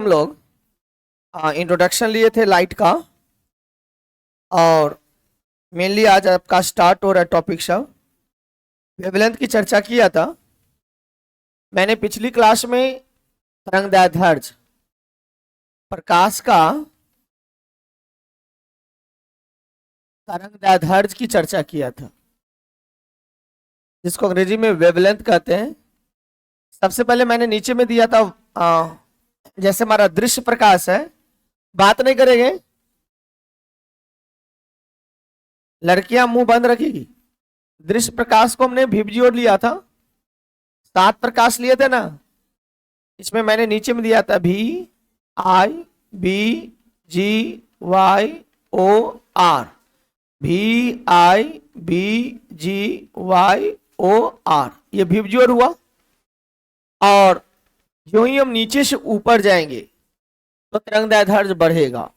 हम लोग इंट्रोडक्शन लिए थे लाइट का, और मेनली आज आपका स्टार्ट हो रहा है टॉपिक सब वेवलेंथ की चर्चा किया था। मैंने पिछली क्लास में तरंगदैर्ध्य प्रकाश का तरंगदैर्ध्य की चर्चा किया था, जिसको अंग्रेजी में वेवलेंथ कहते हैं। सबसे पहले मैंने नीचे में दिया था जैसे हमारा दृश्य प्रकाश है, बात नहीं करेंगे, लड़कियां मुंह बंद रखेगी। दृश्य प्रकाश को हमने विबजियोर लिया था, 7 प्रकाश लिए थे ना। इसमें मैंने नीचे में दिया था VIBGYOR, VIBGYOR, ये विबजियोर हुआ। और जो ही हम नीचे से ऊपर जाएंगे तो तरंगदैर्ध्य बढ़ेगा,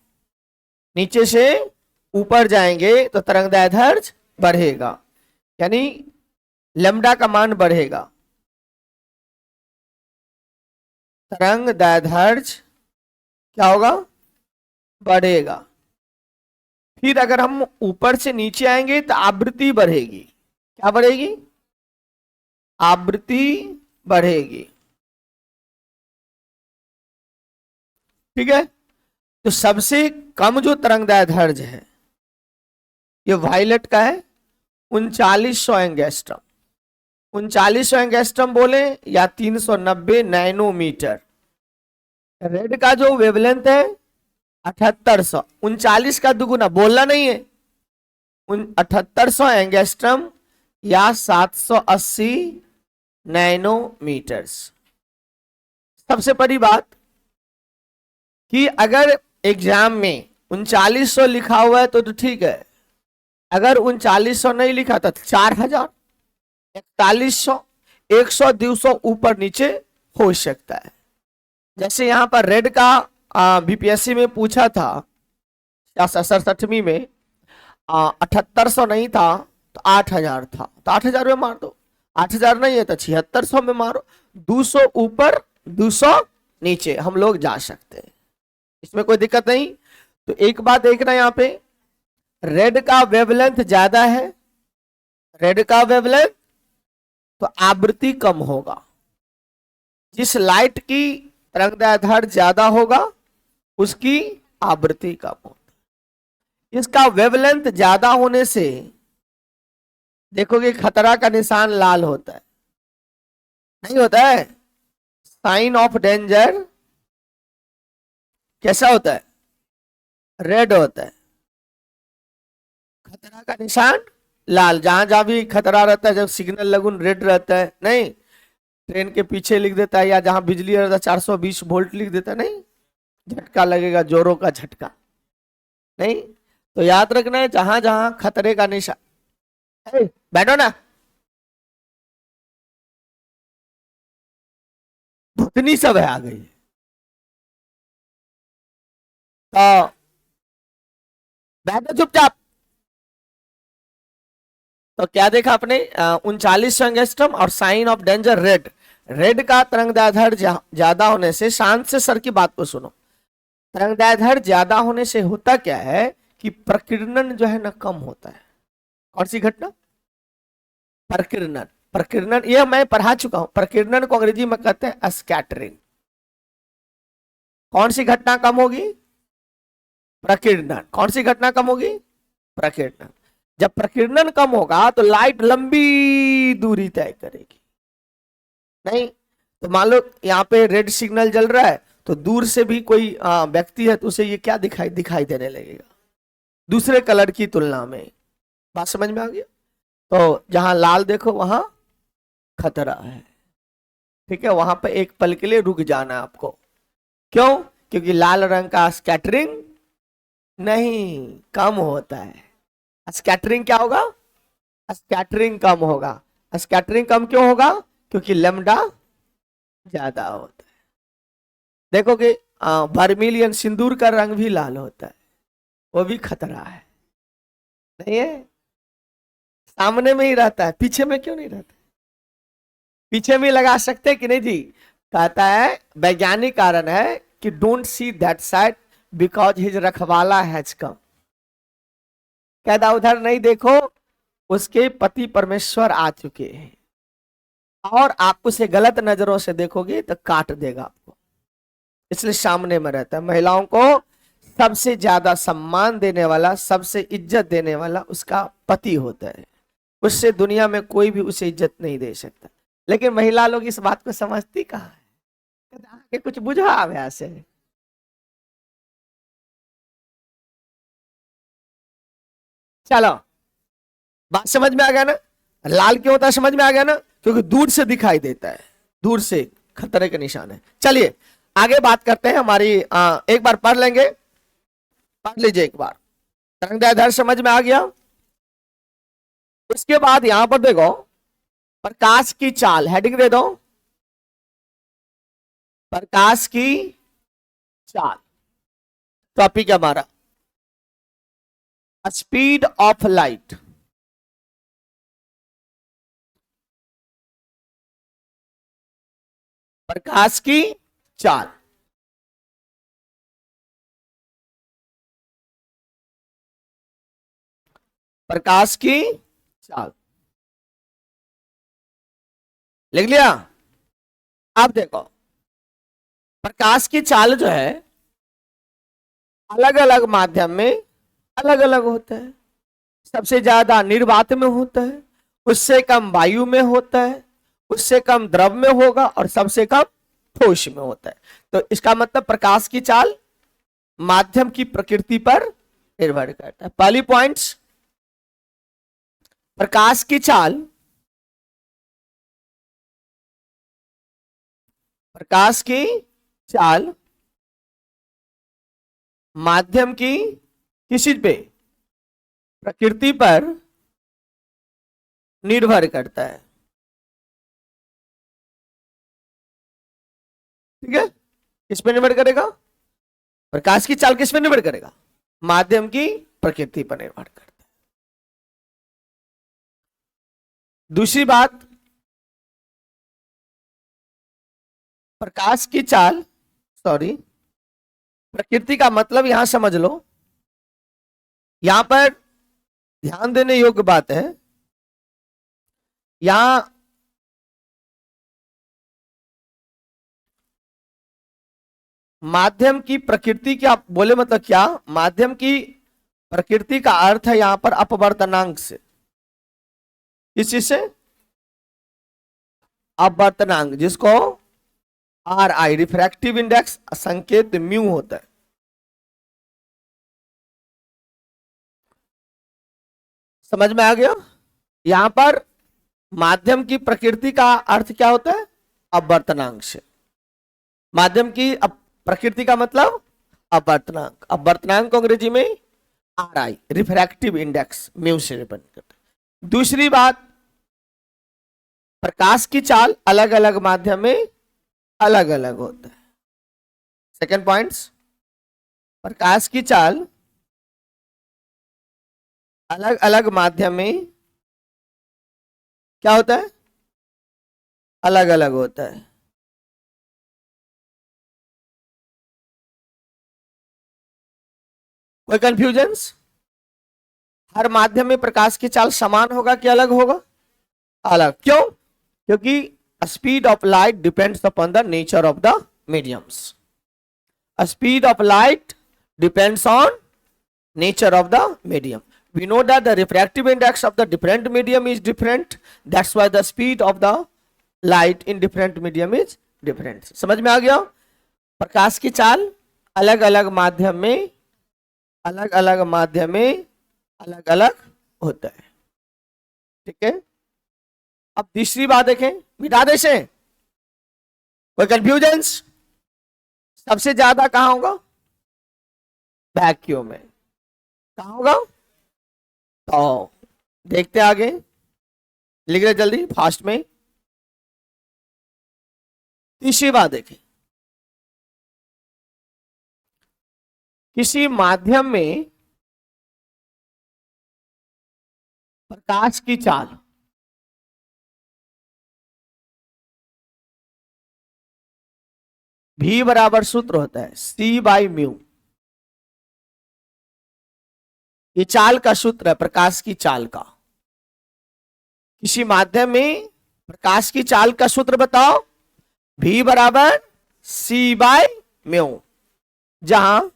नीचे से ऊपर जाएंगे तो तरंगदैर्ध्य बढ़ेगा, यानी लैम्डा का मान बढ़ेगा। तरंगदैर्ध्य क्या होगा? बढ़ेगा। फिर अगर हम ऊपर से नीचे आएंगे तो आवृत्ति बढ़ेगी। क्या बढ़ेगी? आवृत्ति बढ़ेगी। ठीक है, तो सबसे कम जो तरंगदैर्ध्य है ये वायलेट का है, 3900 एंगस्ट्रम। 3900 एंगस्ट्रम बोले या 390 नैनोमीटर। रेड का जो वेवलेंथ है 7800, 39 का दुगुना, बोलना नहीं है, 7800 एंगस्ट्रम या 780 नैनोमीटर्स। सबसे बड़ी बात कि अगर एग्जाम में 3900 लिखा हुआ है तो ठीक है, अगर 3900 नहीं लिखा तो 4000, 4100, 100 200 ऊपर नीचे हो सकता है। जैसे यहां पर रेड का बीपीएससी में पूछा था 67वीं में, 7800 नहीं था तो 8000 था, तो 8000 में मार दो। 8000 नहीं है तो 7600 में मारो। 200 ऊपर 200 नीचे हम लोग जा सकते हैं, इसमें कोई दिक्कत नहीं। तो एक बात देखना, यहां पे रेड का वेवलेंथ ज्यादा है, रेड का वेवलेंथ, तो आवृत्ति कम होगा। जिस लाइट की तरंगदैर्ध्य ज्यादा होगा उसकी आवृत्ति कम होगी। इसका वेवलेंथ ज्यादा होने से देखोगे खतरा का निशान लाल होता है, नहीं होता है? साइन ऑफ डेंजर कैसा होता है? रेड होता है। खतरा का निशान लाल, जहां जहां भी खतरा रहता है, जब सिग्नल लगून रेड रहता है, नहीं ट्रेन के पीछे लिख देता है, या जहां बिजली रहता है 420 वोल्ट लिख देता है, नहीं झटका लगेगा, जोरों का झटका, नहीं। तो याद रखना है जहां जहां खतरे का निशान, बैठो ना, भुतनी सब है आ गई। तो बैठो चुपचाप। तो क्या देखा आपने? 3900 एंगस्ट्रम और sign of danger red. Red का तरंगदैर्ध्य ज्यादा होने से, शांत से सर की बात को सुनो, तरंगदैर्ध्य ज्यादा होने से होता क्या है कि प्रकीर्णन जो है ना कम होता है। कौन सी घटना? प्रकीर्णन। प्रकीर्णन ये मैं पढ़ा चुका हूं, प्रकीर्णन को अंग्रेजी में कहते हैं स्कैटरिंग। कौन सी घटना कम होगी? प्रकीर्णन। कौन सी घटना कम होगी? प्रकीर्णन। जब प्रकीर्णन कम होगा तो लाइट लंबी दूरी तय करेगी, नहीं तो मान लो यहाँ पे रेड सिग्नल जल रहा है, तो दूर से भी कोई व्यक्ति है तो उसे ये क्या दिखाई देने लगेगा दूसरे कलर की तुलना में। बात समझ में आ गया? तो जहां लाल देखो वहां खतरा है, ठीक है, वहां पे एक पल के लिए रुक जाना आपको। क्यों? क्योंकि लाल रंग का स्कैटरिंग नहीं, कम होता है। स्कैटरिंग क्या होगा? स्कैटरिंग कम होगा। स्कैटरिंग कम क्यों होगा? क्योंकि लैम्डा ज्यादा होता है। देखो कि वर्मिलियन सिंदूर का रंग भी लाल होता है, वो भी खतरा है, नहीं है? सामने में ही रहता है, पीछे में क्यों नहीं रहता? पीछे में लगा सकते कि नहीं जी? कहता है वैज्ञानिक कारण है कि don't see that side because his रखवाला हैज कम। कहता उधर नहीं देखो, उसके पति परमेश्वर आ चुके हैं, और आप उसे गलत नजरों से देखोगे तो काट देगा आपको, इसलिए सामने में रहता है। महिलाओं को सबसे ज्यादा सम्मान देने वाला, सबसे इज्जत देने वाला उसका पति होता है, उससे दुनिया में कोई भी उसे इज्जत नहीं दे सकता। लेकिन महिला लोग इस बात को समझती कहाँ है, कहते आगे कुछ बुझा अभ्यास है। चलो, बात समझ में आ गया ना? लाल क्यों होता है समझ में आ गया ना? क्योंकि दूर से दिखाई देता है, दूर से खतरे के निशान है। चलिए आगे बात करते हैं हमारी, एक बार पढ़ लेंगे, पढ़ लीजिए एक बार। तरंगदायधर समझ में आ गया। उसके बाद यहां पर देखो, प्रकाश की चाल, हेडिंग दे दो, प्रकाश की चाल। टॉपिक है हमारा स्पीड ऑफ लाइट। प्रकाश की चाल। प्रकाश की चाल लिख लिया? अब देखो, प्रकाश की चाल जो है अलग अलग माध्यम में अलग अलग होता है। सबसे ज्यादा निर्वात में होता है, उससे कम वायु में होता है, उससे कम द्रव में होगा, और सबसे कम ठोस में होता है। तो इसका मतलब प्रकाश की चाल माध्यम की प्रकृति पर निर्भर करता है। पहली पॉइंट्स, प्रकाश की चाल, प्रकाश की चाल माध्यम की किसी पे प्रकृति पर निर्भर करता है। ठीक है, किस पे निर्भर करेगा? प्रकाश की चाल किस पे निर्भर करेगा? माध्यम की प्रकृति पर निर्भर करता है। दूसरी बात, प्रकाश की चाल, सॉरी, प्रकृति का मतलब यहां समझ लो, यहां पर ध्यान देने योग्य बात है, यहां माध्यम की प्रकृति क्या बोले, मतलब क्या माध्यम की प्रकृति का अर्थ है यहां पर अपवर्तनांक से। किस चीज से? अपवर्तनांक, जिसको आर आई रिफ्रैक्टिव इंडेक्स संकेत म्यू होता है। समझ में आ गया? यहां पर माध्यम की प्रकृति का अर्थ क्या होता है? अपवर्तनांक से। माध्यम की प्रकृति का मतलब अपवर्तनांक। अपवर्तनांक को अंग्रेजी में are I refractive index mu से रिप्रेजेंट करता है। दूसरी बात, प्रकाश की चाल अलग अलग माध्यम में अलग अलग होता है। सेकेंड पॉइंट्स, प्रकाश की चाल अलग अलग माध्यम में क्या होता है? अलग अलग होता है। कोई कंफ्यूजन्स? हर माध्यम में प्रकाश की चाल समान होगा कि अलग होगा? अलग। क्यों? क्योंकि speed of light depends upon the nature of the mediums. Speed of light depends on nature of the medium. We know that the refractive index of the different medium is different. That's why the speed of the light in different medium is different. समझ में आ गया? प्रकाश की चाल अलग अलग माध्यम में अलग अलग माध्यम में अलग अलग होता है। ठीक है, अब तीसरी बात देखें, मिटा दे से कोई कंफ्यूजन्स? सबसे ज्यादा कहां होगा? वैक्यूम में। कहां होगा? तो देखते आगे, लिख रहे जल्दी फास्ट में। तीसरी बात देखें, किसी माध्यम में प्रकाश की चाल भी बराबर सूत्र होता है सी बाई म्यू। ये चाल का सूत्र है, प्रकाश की चाल का। किसी माध्यम में प्रकाश की चाल का सूत्र बताओ, भी बराबर सी बाय म्यू, जहां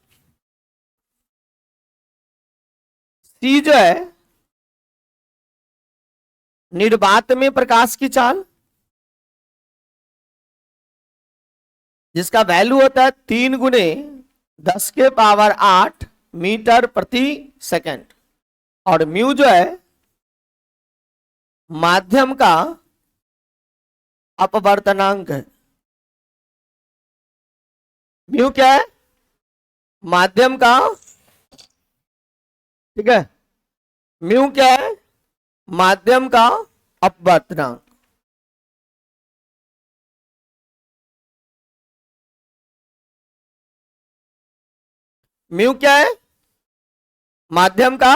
सी जो है निर्वात में प्रकाश की चाल, जिसका वैल्यू होता है 3 × 10⁸ मीटर प्रति सेकंड, और म्यू जो है माध्यम का अपवर्तनांक है। म्यू क्या है? माध्यम का, ठीक है, म्यू क्या है? माध्यम का अपवर्तनांक। म्यू क्या है? माध्यम का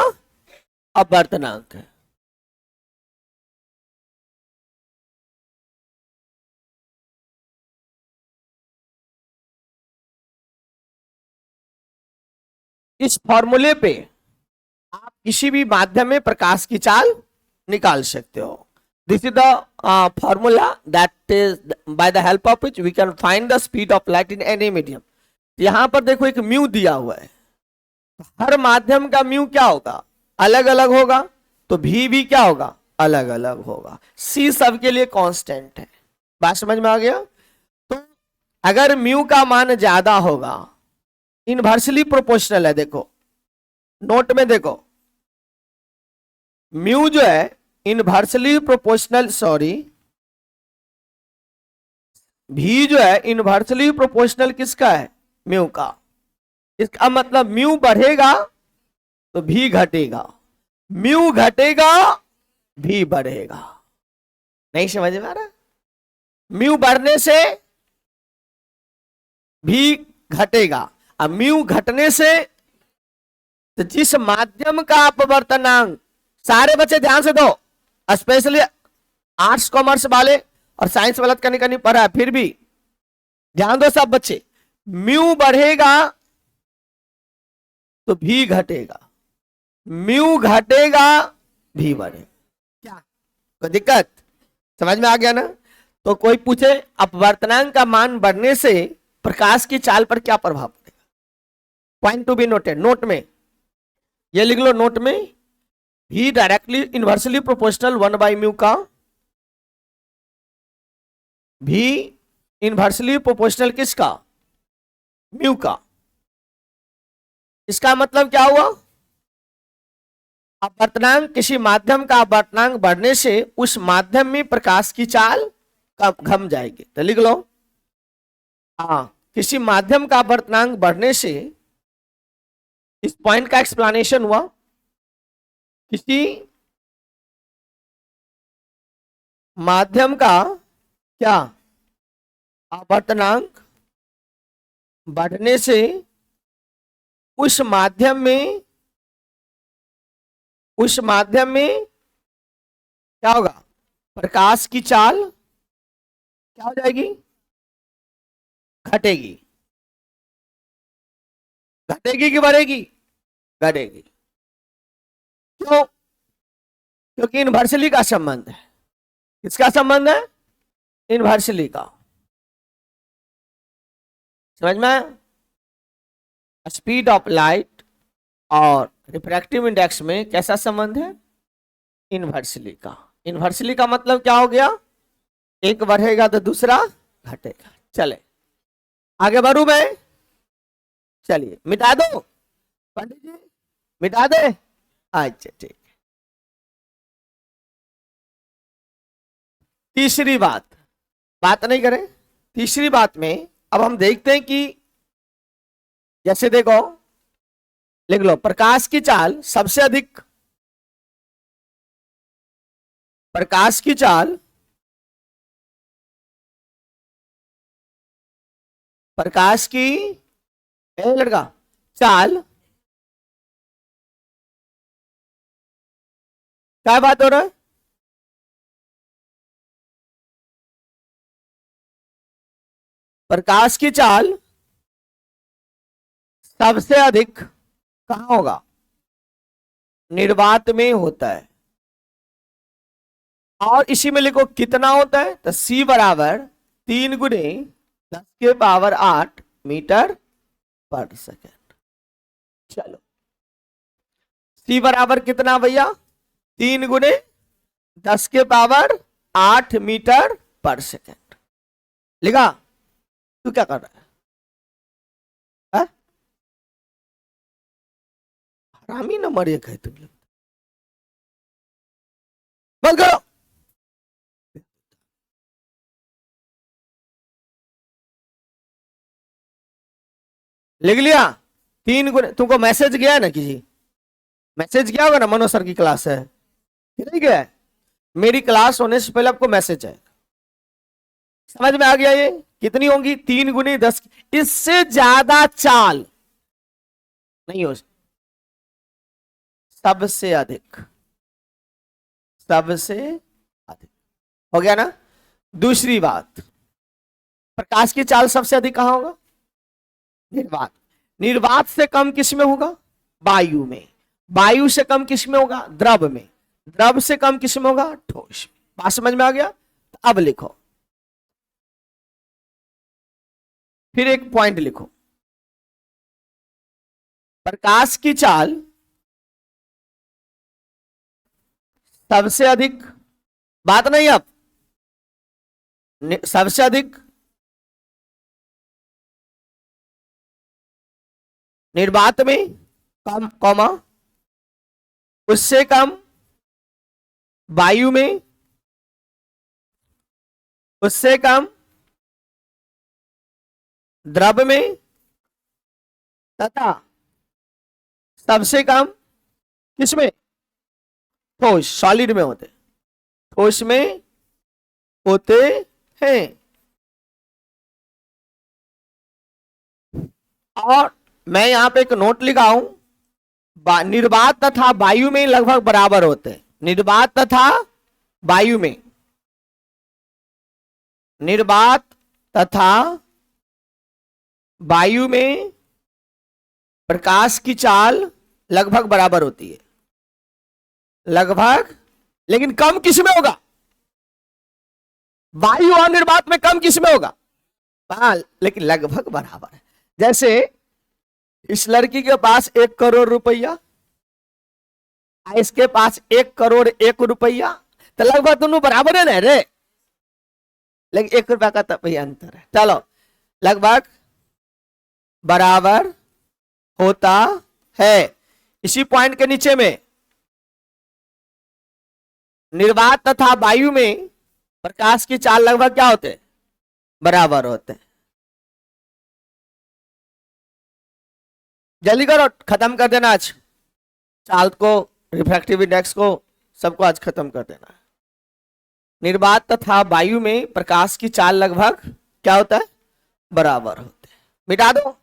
अपवर्तनांक है। इस फॉर्मूले पे आप किसी भी माध्यम में प्रकाश की चाल निकाल सकते हो। This is the formula that is by the help of which we can find the speed of light in any medium. यहां पर देखो एक म्यू दिया हुआ है, हर माध्यम का म्यू क्या होगा? अलग अलग होगा, तो भी क्या होगा? अलग अलग होगा। सी सबके लिए कांस्टेंट है। बात समझ में आ गया? तो अगर म्यू का मान ज्यादा होगा, इनवर्सली प्रोपोर्शनल है, देखो नोट में देखो, म्यू जो है इनवर्सली प्रोपोर्शनल, सॉरी, भी जो है इनवर्सली प्रोपोर्शनल किसका है? म्यू का। इसका मतलब म्यू बढ़ेगा तो भी घटेगा, म्यू घटेगा भी बढ़ेगा। नहीं समझ में आ रहा? म्यू बढ़ने से भी घटेगा, अब म्यू घटने से, तो जिस माध्यम का अपवर्तनांक, सारे बच्चे ध्यान से दो, स्पेशली आर्ट्स कॉमर्स वाले और साइंस वाला कहीं कहीं पढ़ा है, फिर भी ध्यान दो सब बच्चे, म्यू बढ़ेगा तो भी घटेगा, म्यू घटेगा भी बढ़ेगा। क्या कोई दिक्कत? समझ में आ गया ना? तो कोई पूछे अपवर्तनांक का मान बढ़ने से प्रकाश की चाल पर क्या प्रभाव पड़ेगा? Point to be noted, note में ये लिख लो, नोट में, भी डायरेक्टली इनवर्सली प्रोपोर्शनल 1/म्यू का, भी इनवर्सली प्रोपोर्शनल किसका? म्यू का। इसका मतलब क्या हुआ? अपवर्तनांक, किसी माध्यम का अपवर्तनांक बढ़ने से उस माध्यम में प्रकाश की चाल घम जाएगी। तो लिख लो, हाँ, किसी माध्यम का अपवर्तनांक बढ़ने से, इस पॉइंट का एक्सप्लेनेशन हुआ, किसी माध्यम का क्या अपवर्तनांक बढ़ने से उस माध्यम में क्या होगा? प्रकाश की चाल क्या हो जाएगी? घटेगी। घटेगी कि बढ़ेगी? घटेगी। क्यों? क्योंकि इनवर्सली का संबंध है। किसका संबंध है? इनवर्सली का। समझ में? स्पीड ऑफ लाइट और रिफ्रैक्टिव इंडेक्स में कैसा संबंध है? इनवर्सली का। इनवर्सली का मतलब क्या हो गया? एक बढ़ेगा तो दूसरा घटेगा। चले आगे बढ़ू मैं? चलिए मिटा दो पंडित जी, मिटा दे। अच्छा ठीक। तीसरी बात नहीं करें। तीसरी बात में अब हम देखते हैं कि जैसे देखो, लिख लो, प्रकाश की चाल सबसे अधिक, प्रकाश की चाल, प्रकाश की, ए लड़का, चाल, क्या बात हो रहा है? प्रकाश की चाल सबसे अधिक कहां होगा? निर्वात में होता है। और इसी में लिखो कितना होता है, तो C बराबर 3 गुने 10⁸ मीटर पर सेकेंड। चलो C बराबर कितना भैया? 3 गुने 10⁸ मीटर पर सेकेंड। लिखा? तू क्या कर रहा है? हरामी नंबर 1 है तुम लोग। बंद करो। लिख लिया? 3 गुने, तुमको मैसेज गया है ना? किसी मैसेज गया होगा ना? मनोज सर की क्लास है कि नहीं गया है? मेरी क्लास होने से पहले आपको मैसेज है। समझ में आ गया? ये कितनी होंगी? 3 गुने 10। इससे ज्यादा चाल नहीं हो। सबसे अधिक, सबसे अधिक हो गया ना? दूसरी बात, प्रकाश की चाल सबसे अधिक कहां होगा? निर्वात। निर्वात से कम किस में होगा? वायु में। वायु से कम किस में होगा? द्रव में। द्रव से कम किस में होगा? ठोस में। बात समझ में आ गया? तो अब लिखो, फिर एक पॉइंट लिखो। प्रकाश की चाल सबसे अधिक, बात नहीं अब, सबसे अधिक निर्वात में कम, कॉमा, उससे कम वायु में, उससे कम द्रव में, तथा सबसे कम किसमें? ठोस, सॉलिड में होते, ठोस में होते हैं। और मैं यहां पे एक नोट लिखा हूं, निर्वात तथा वायु में लगभग बराबर होते हैं। निर्वात तथा वायु में, निर्वात तथा वायु में प्रकाश की चाल लगभग बराबर होती है। लगभग, लेकिन कम किस में होगा? वायु और निर्वात में कम किस में होगा? हाँ, लेकिन लगभग बराबर है। जैसे इस लड़की के पास 1 करोड़ रुपया, इसके पास 1 करोड़ 1 रुपया, तो लगभग दोनों बराबर है ना रे? लेकिन 1 रुपया का तो भैया अंतर है। चलो, लगभग बराबर होता है। इसी पॉइंट के नीचे में निर्वात तथा वायु में प्रकाश की चाल लगभग क्या होते? बराबर होते। जल्दी करो, खत्म कर देना आज चाल को, रिफ्रैक्टिव इंडेक्स को, सबको आज खत्म कर देना। निर्वात तथा वायु में प्रकाश की चाल लगभग क्या होता है? बराबर होते। मिटा दो।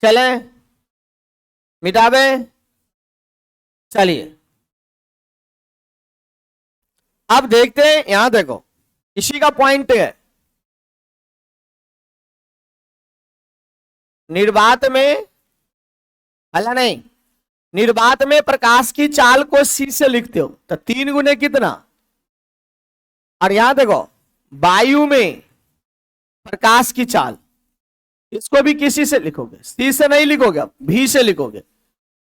चले, मिटाबे? चलिए अब देखते हैं। यहां देखो, इसी का पॉइंट है। निर्वात में, अल्लाह नहीं, निर्वात में प्रकाश की चाल को C से लिखते हो तो 3 गुने कितना? और यहां देखो, वायु में प्रकाश की चाल, इसको भी किसी से लिखोगे, C से नहीं लिखोगे, V से लिखोगे।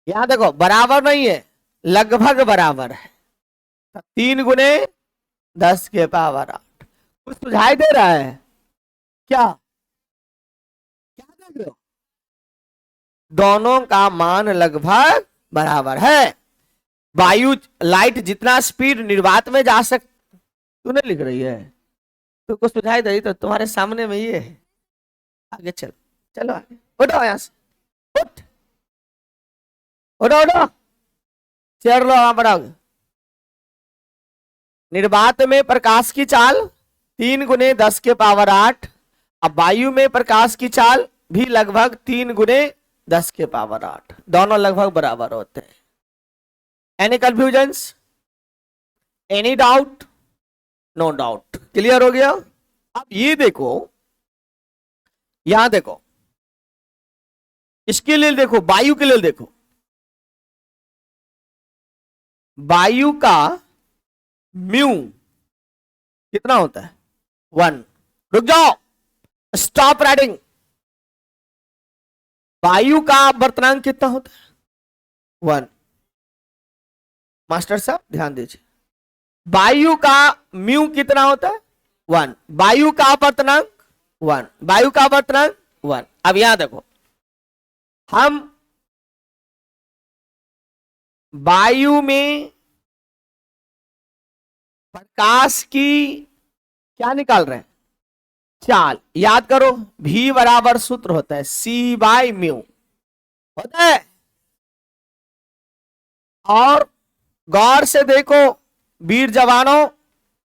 यहां देखो, बराबर नहीं है, लगभग बराबर है। 3 गुने 10⁸ कुछ सुझाई दे रहा है क्या? क्या देख रहे हो? दोनों का मान लगभग बराबर है। वायु, लाइट जितना स्पीड निर्वात में जा सक, तू नहीं लिख रही है, तुमको सुझाई दे रही, तो तुम्हारे सामने में ये है। आगे चलो, चलो आगे, उठो यहां से, उठ, उठो उठो, चेयर लो, वहां बढ़ाओगे। निर्वात में प्रकाश की चाल 3 × 10⁸। अब वायु में प्रकाश की चाल भी लगभग 3 × 10⁸। दोनों लगभग बराबर होते हैं। Any confusions, any doubt? No doubt, clear हो गया। अब ये देखो, यहां देखो, इसके लिए देखो, वायु के लिए देखो, वायु का म्यू कितना होता है? 1। रुक जाओ, स्टॉप राइटिंग। वायु का वर्तनांक कितना होता है? 1। मास्टर साहब ध्यान दीजिए, वायु का म्यू कितना होता है? 1। वायु का वर्तनांक 1। वायु का वर्तनांक 1। अब यहां देखो, हम वायु में प्रकाश की क्या निकाल रहे हैं? चाल। याद करो, V बराबर सूत्र होता है C/μ, होता है। और गौर से देखो वीर जवानों,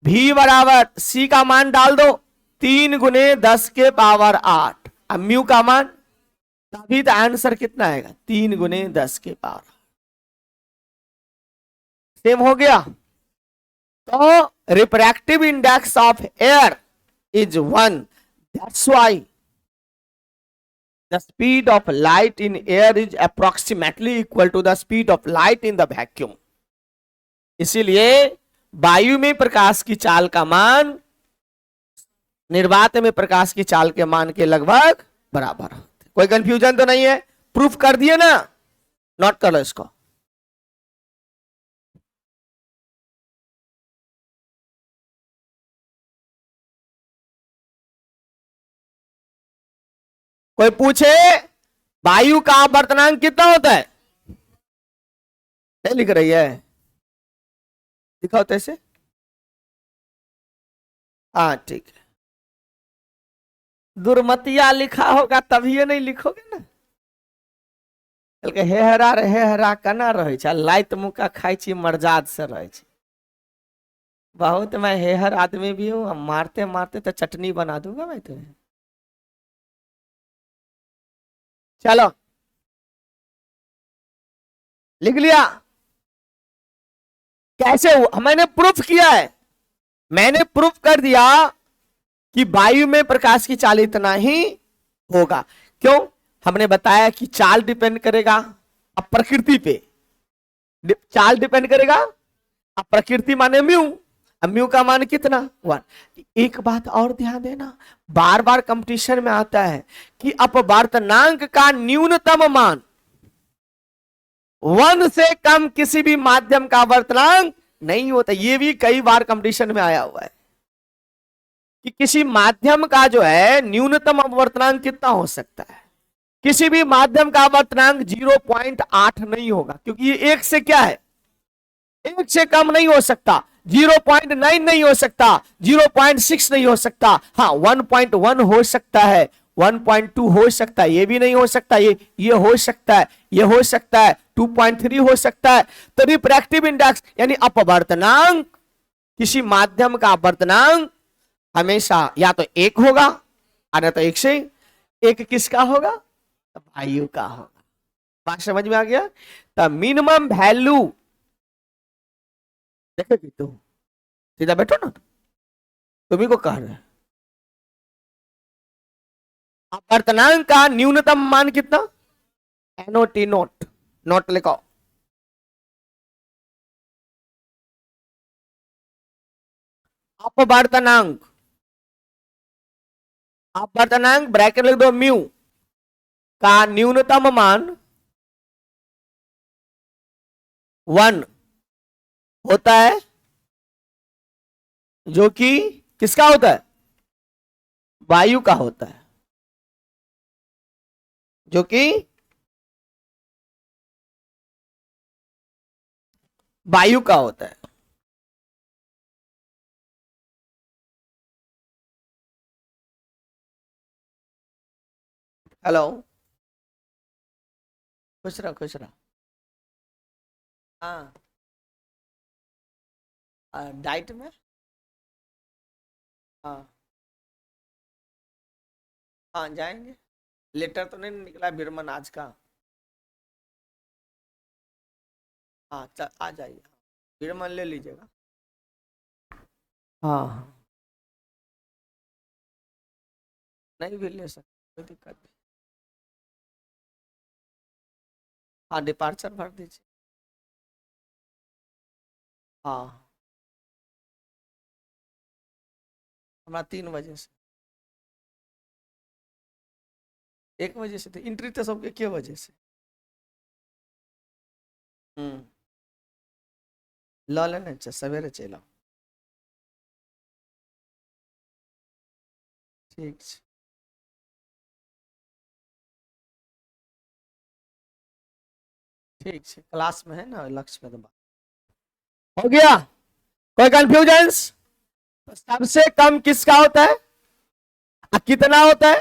V बराबर C का मान डाल दो 3 × 10⁸। अब म्यू का मान, तभी तो आंसर कितना आएगा? 3 × 10⁸। सेम हो गया। तो refractive index of air is 1. That's why the speed of light in air is approximately equal to the speed of light in the vacuum. इसीलिए वायु में प्रकाश की चाल का मान निर्वात में प्रकाश की चाल के मान के लगभग बराबर होते। कोई कंफ्यूजन तो नहीं है? प्रूफ कर दिए ना? नोट कर लो इसको। कोई पूछे वायु का वर्तनांक कितना होता है? क्या लिख रही है? दिखाओ तैसे। हाँ ठीक है। दुर्मतिया लिखा होगा तभी नहीं लिखोगे ना। हे हरा कना रहे छै, लाइत मुका खाई छी मर्जाद से रहे छी। बहुत मैं हेहर आदमी भी हूं, मारते मारते तो चटनी बना दूंगा मैं तुम्हें। चलो लिख लिया? कैसे हुआ? मैंने प्रूफ किया है, मैंने प्रूफ कर दिया कि वायु में प्रकाश की चाल इतना ही होगा। क्यों? हमने बताया कि चाल डिपेंड करेगा अब प्रकृति पे, चाल डिपेंड करेगा अब प्रकृति माने म्यू, अब म्यू का मान कितना? 1। एक बात और ध्यान देना, बार बार कंपटीशन में आता है कि अपवर्तनांक का न्यूनतम मान 1 से कम किसी भी माध्यम का वर्तनांक नहीं होता। ये भी कई बार कंपटीशन में आया हुआ है कि किसी माध्यम का जो है न्यूनतम अपवर्तनांक कितना हो सकता है। किसी भी माध्यम का अपवर्तनांक 0.8 नहीं होगा, क्योंकि ये 1 से क्या है? 1 से कम नहीं हो सकता। 0.9 नहीं हो सकता, 0.6 नहीं हो सकता। हाँ 1.1 हो सकता है, 1.2 हो सकता है, ये भी नहीं हो सकता, ये हो सकता है, ये हो सकता है, 2.3 हो सकता है। तो रिफ्रैक्टिव इंडेक्स यानी अपवर्तनांक, किसी माध्यम का अपवर्तनांक हमेशा या तो 1 होगा या तो 1 से 1 किसका होगा? वायु का होगा। बात समझ में आ गया? तो मिनिमम वैल्यू देखेगी तू, सीधा बैठो ना, तुम्ही को कह रहे हैं अपवर्तनांक का न्यूनतम मान कितना? NOT नोट, नोट लिखो। अपवर्तनांक, अपवर्तनांक ब्रैकेट लिख दो म्यू का न्यूनतम मान 1 होता है, जो कि किसका होता है? वायु का होता है, जो कि वायु का होता है। हेलो, खुश रहो खुश रहो। हाँ डाइट में हाँ हाँ जाएंगे। लेटर तो नहीं निकला बिरमन आज का। हाँ आ जाइए, बिरमन ले लीजिएगा। हाँ हाँ, नहीं भी ले सकते, कोई दिक्कत नहीं। हाँ डिपार्चर भर दीजिए। हाँ हमारा 3 बजे से, 1 बजे से थे एंट्री तो सबके क्या वजह से। हम्म ला लेना, अच्छा सवेरे चला। ठीक है, ठीक है क्लास में है ना लक्ष्य में तो बात हो गया। कोई कंफ्यूजन्स? सबसे कम किसका होता है, कितना होता है?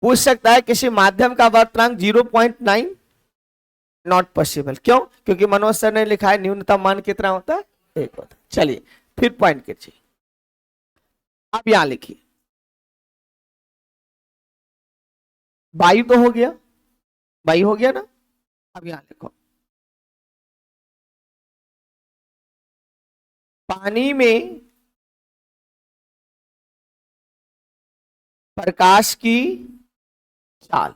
पूछ सकता है किसी माध्यम का वर्तनांक 0.9, नॉट पॉसिबल। क्यों? क्योंकि मनोज सर ने लिखा है न्यूनतम मान कितना होता है, 1 होता है। चलिए फिर पॉइंट कीजिए, अब यहां लिखिए वायु तो हो गया, वायु हो गया ना। अब यहां लिखो पानी में प्रकाश की चाल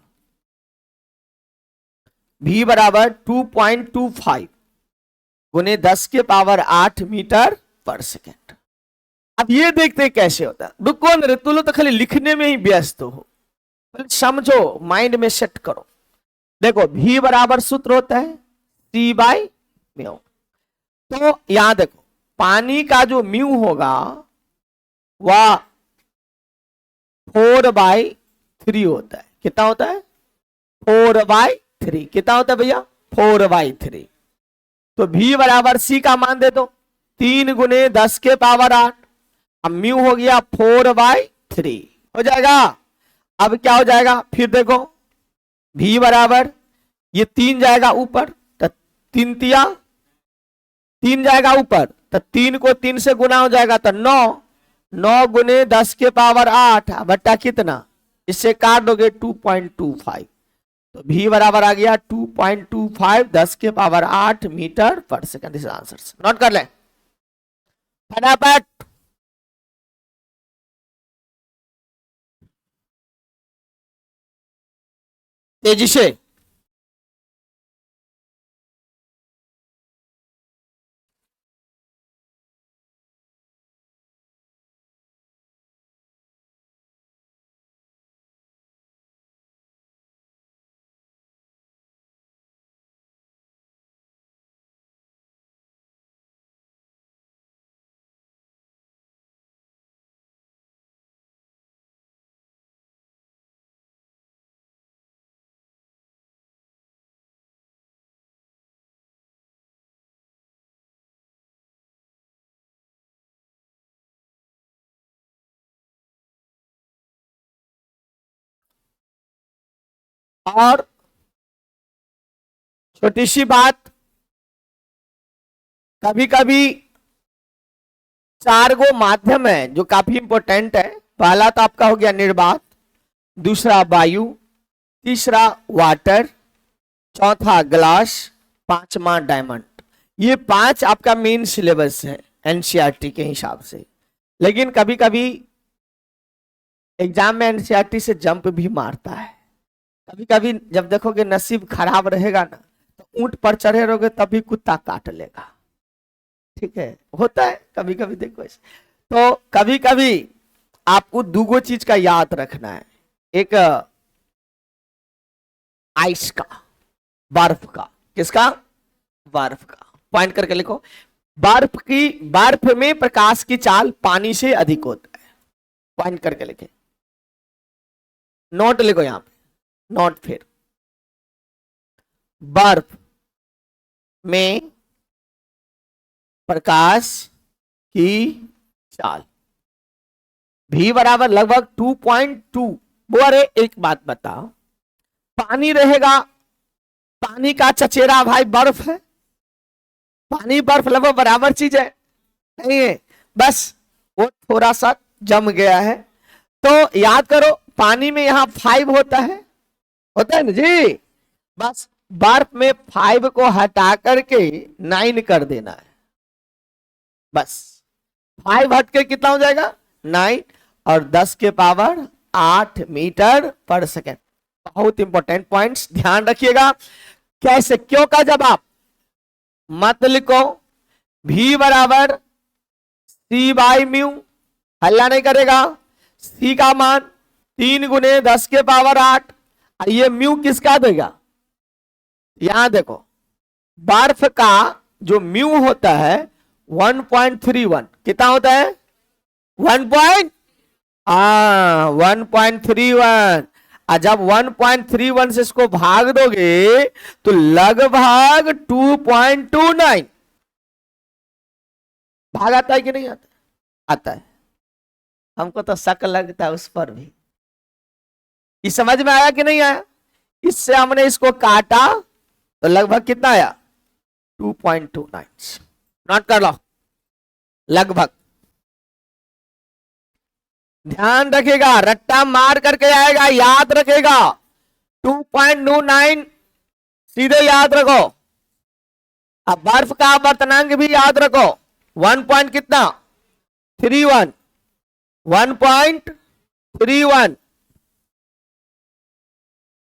v बराबर 2.25 गुने 10 के पावर 8 मीटर पर सेकेंड। अब ये देखते हैं कैसे होता है। रुको न, तुम लोग तो खाली लिखने में ही व्यस्त हो, समझो, माइंड में सेट करो। देखो v बराबर सूत्र होता है c बाई म्यू। तो यहां देखो पानी का जो म्यू होगा वह 4/3 होता है। कितना होता है? 4/3। कितना होता है भैया? 4/3। तो v बराबर c का मान दे दो 3 गुने 10 के पावर 8। अब म्यू हो गया 4/3 हो जाएगा। अब क्या हो जाएगा फिर देखो v बराबर ये 3 जाएगा ऊपर तो 3 जाएगा ऊपर तो 3 को 3 से गुना हो जाएगा तो 9 गुने 10 के पावर 8 बट्टा कितना, इससे काट दोगे 2.25। तो v बराबर आ गया 2.25 10 के पावर 8 मीटर पर सेकंड। इस आंसर से नोट कर लें फटाफट। तेजी से और छोटी सी बात, कभी कभी 4 गो माध्यम है जो काफी इंपॉर्टेंट है। पहला तो आपका हो गया निर्वात, दूसरा वायु, तीसरा वाटर, चौथा ग्लास, पांचवा डायमंड। ये 5 आपका मेन सिलेबस है एनसीईआरटी के हिसाब से। लेकिन कभी कभी एग्जाम में एनसीईआरटी से जंप भी मारता है। कभी कभी जब देखोगे नसीब खराब रहेगा ना तो ऊंट पर चढ़े रहोगे तभी कुत्ता काट लेगा। ठीक है, होता है कभी कभी। देखो तो कभी कभी आपको 2 चीज का याद रखना है, एक आइस का, बर्फ का। किसका? बर्फ का। पॉइंट करके लिखो बर्फ में प्रकाश की चाल पानी से अधिक होता है। पॉइंट करके लिखे, नोट लिखो यहां पे, नोट। फिर बर्फ में प्रकाश की चाल v बराबर लगभग 2.2। वो अरे एक बात बताओ, पानी रहेगा, पानी का चचेरा भाई बर्फ है। पानी बर्फ लगभग बराबर चीज है नहीं है, बस वो थोड़ा सा जम गया है। तो याद करो पानी में यहां 5 होता है ना जी। बस बर्फ में 5 को हटा करके 9 कर देना है। बस 5 हट के कितना हो जाएगा 9, और 10 के पावर 8 मीटर पर सेकेंड। बहुत इंपॉर्टेंट पॉइंट्स ध्यान रखिएगा। कैसे क्यों का जवाब मत लिखो। भी बराबर सी बाई म्यू, हल्ला नहीं करेगा। सी का मान 3 × 10⁻8, और ये म्यू किसका देगा। यहां देखो बर्फ का जो म्यू होता है 1.31, कितना होता है 1.31। और जब 1.31 से इसको भाग दोगे तो लगभग 2.29 भाग आता है कि नहीं आता। आता है। हमको तो शक लगता है उस पर भी। ये समझ में आया कि नहीं आया। इससे हमने इसको काटा तो लगभग कितना आया 2.29। नोट कर लो लगभग। ध्यान रखेगा रट्टा मार करके आएगा, याद रखेगा 2.29 सीधे याद रखो। अब बर्फ का वर्तनांक भी याद रखो 1 पॉइंट कितना 31, 1.31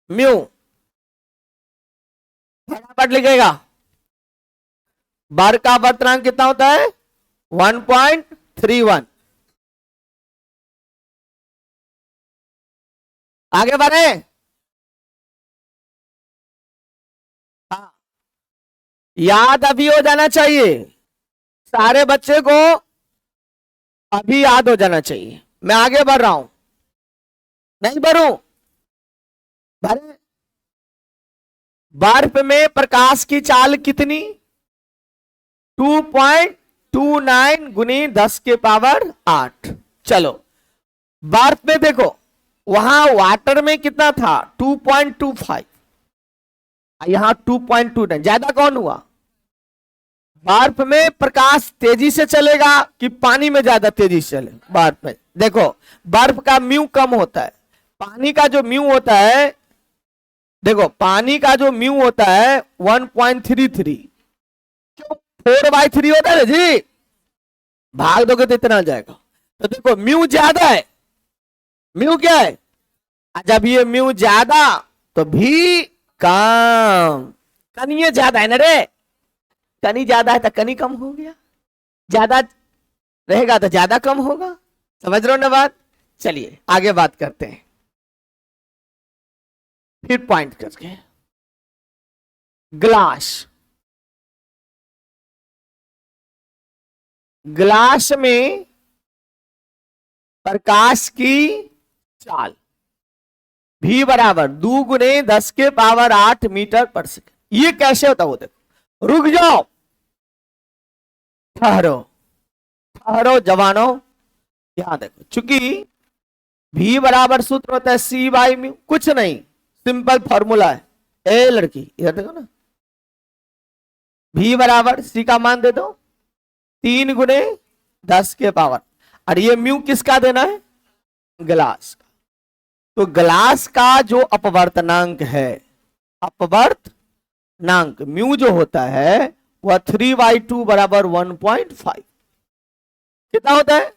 म्यू। फटाफट लिखेगा बर्फ का वर्तनांक कितना होता है 1.31। आगे बढ़े। हाँ याद अभी हो जाना चाहिए, सारे बच्चे को अभी याद हो जाना चाहिए। मैं आगे बढ़ रहा हूं, नहीं बढ़ू भरे। बर्फ में प्रकाश की चाल कितनी 2.29 गुनी 10 के पावर 8। चलो बर्फ में देखो वहां वाटर में कितना था 2.25, यहां 2.29, ज्यादा कौन हुआ। बर्फ में प्रकाश तेजी से चलेगा कि पानी में ज्यादा तेजी से चलेगा। बर्फ में देखो बर्फ का म्यू कम होता है, पानी का जो म्यू होता है, देखो पानी का जो म्यू होता है 1.33, क्यों 4/3 होता है ना जी। भाग दोगे तो इतना आ जाएगा। तो देखो म्यू ज्यादा है, म्यू क्या है, जब ये म्यू ज्यादा तो भी कम। कनिये ज्यादा है ना रे, कनी ज्यादा है तो कनी कम हो गया, ज्यादा रहेगा तो ज्यादा कम होगा। समझ रहे हो ना बात। चलिए आगे बात करते हैं फिर पॉइंट करके। ग्लास, ग्लास में प्रकाश की चाल भी बराबर 2 × 10 के पावर 8 मीटर पर सेकेंड। ये कैसे होता है देखो। रुक जाओ, ठहरो ठहरो जवानों, यहां देखो चूंकि भी बराबर सूत्र होता है सी बाई म्यू, कुछ नहीं सिंपल फॉर्मूला है। ए लड़की इधर देखो ना, भी बराबर सी का मान दे दो 3 × 10 के पावर, और ये म्यू किसका देना है ग्लास का। तो ग्लास का जो अपवर्तनांक है, अपवर्तनांक म्यू जो होता है वह 3/2 बराबर 1.5 कितना होता है।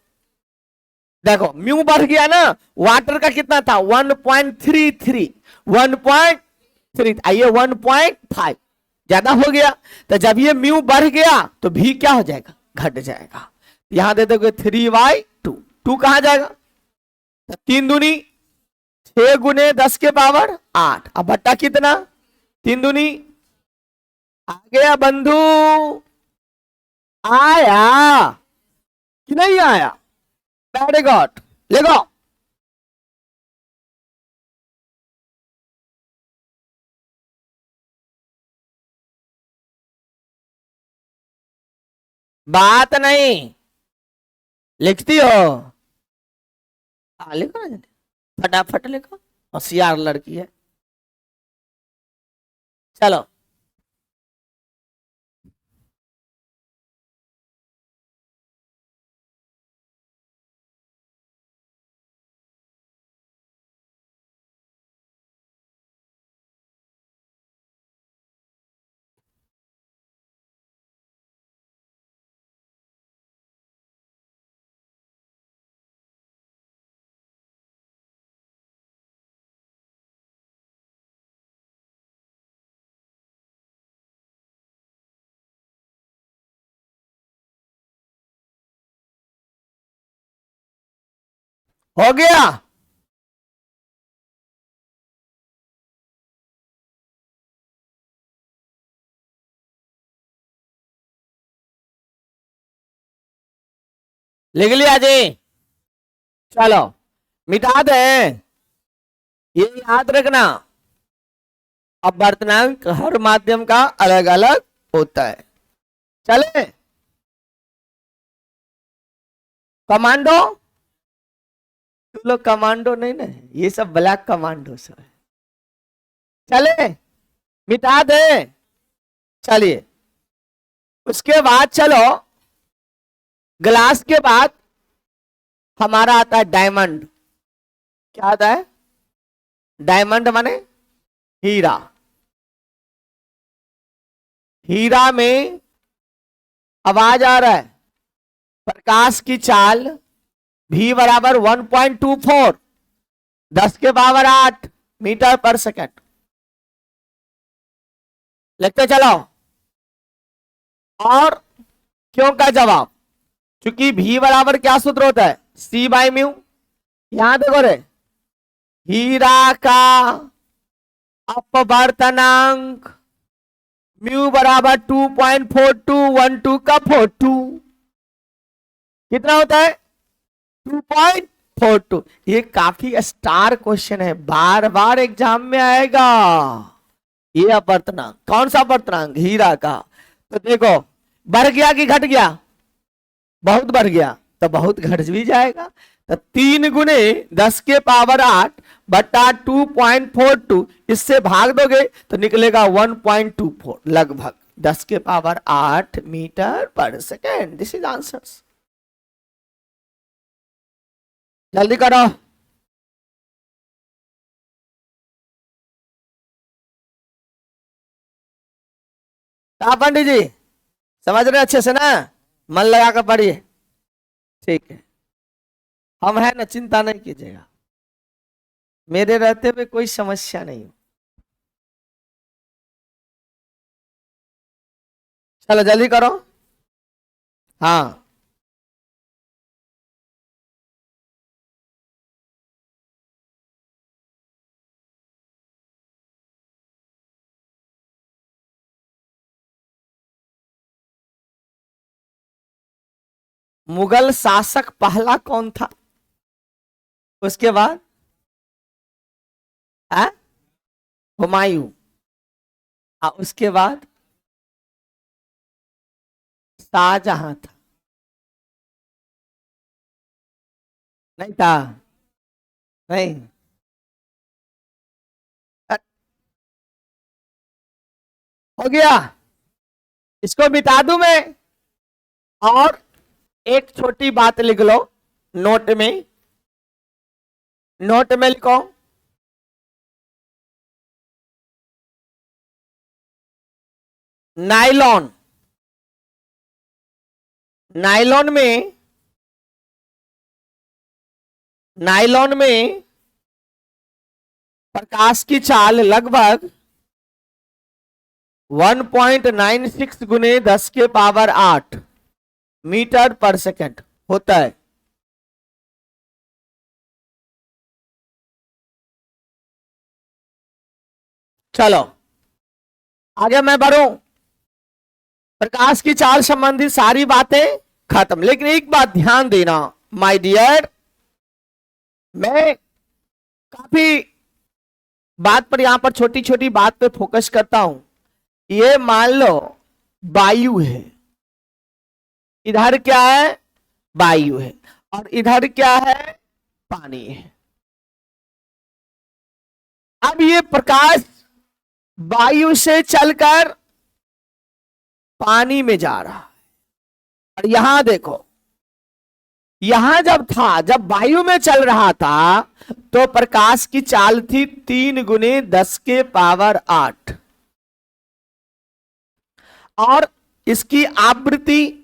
देखो म्यू बढ़ गया ना, वाटर का कितना था 1.33, 1.3 आइए 1.5 ज्यादा हो गया। तो जब ये म्यू बढ़ गया तो भी क्या हो जाएगा घट जाएगा। यहां दे दोगे 3/2, 2 कहां जाएगा 3 दूनी 6 × 10 के पावर 8, अब बट्टा कितना 3 दूनी। आ गया बंधु, आया कि नहीं आया। वेरी गुड, लिखो बात नहीं लिखती हो। हाँ लिखो ना, फटाफट लिखो, होशियार लड़की है। चलो हो गया। लिख लिया जी। चलो मिटा दे, ये याद रखना। अपवर्तनांक हर माध्यम का अलग अलग होता है। चले कमांडो, तुम लोग कमांडो नहीं ना, ये सब ब्लैक कमांडो सब है। चले मिटा दे। चलिए उसके बाद चलो, ग्लास के बाद हमारा आता है डायमंड। क्या आता है? डायमंड माने हीरा। हीरा में आवाज आ रहा है, प्रकाश की चाल v बराबर 1.24 10 के पावर 8 मीटर पर सेकंड। लिखते चलो। और क्यों का जवाब, क्योंकि v बराबर क्या सूत्र होता है? c by mu. यहां देखो रे, हीरा का अपवर्तनांक म्यू बराबर 2.4212 का 42 कितना होता है? 2.42। ये काफी स्टार क्वेश्चन है, बार बार एग्जाम में आएगा। ये अपवर्तनांक, कौन सा अपवर्तनांक? हीरा का। तो देखो बढ़ गया कि घट गया? बहुत बढ़ गया, तो बहुत घट भी जाएगा। तो 3 गुने 10 के पावर 8 बटा 2.42, इससे भाग दोगे तो निकलेगा 1.24 लगभग 10 के पावर 8 मीटर पर सेकेंड। This is answers. जल्दी करो। पंडित जी समझ रहे अच्छे से ना? मन लगा कर पढ़िए, ठीक है। हम है ना, चिंता नहीं कीजिएगा, मेरे रहते हुए कोई समस्या नहीं हो। चलो जल्दी करो। हाँ मुगल शासक पहला कौन था? उसके बाद हुमायूं। उसके बाद शाहजहां था। नहीं था? नहीं। हो गया, इसको मिटा दूं मैं। और एक छोटी बात लिख लो नोट में, नोट में लिखो, नायलॉन। नायलॉन में, नायलॉन में प्रकाश की चाल लगभग 1.96 गुने 10 के पावर 8 मीटर पर सेकंड होता है। चलो आगे मैं बढ़ूं। प्रकाश की चाल संबंधी सारी बातें खत्म, लेकिन एक बात ध्यान देना माय डियर, मैं काफी बात पर यहां पर छोटी छोटी बात पे फोकस करता हूं। ये मान लो वायु है, इधर क्या है? वायु है, और इधर क्या है? पानी है। अब ये प्रकाश वायु से चलकर पानी में जा रहा है, और यहां देखो, यहां जब था, जब वायु में चल रहा था तो प्रकाश की चाल थी 3 गुने 10 के पावर 8, और इसकी आवृत्ति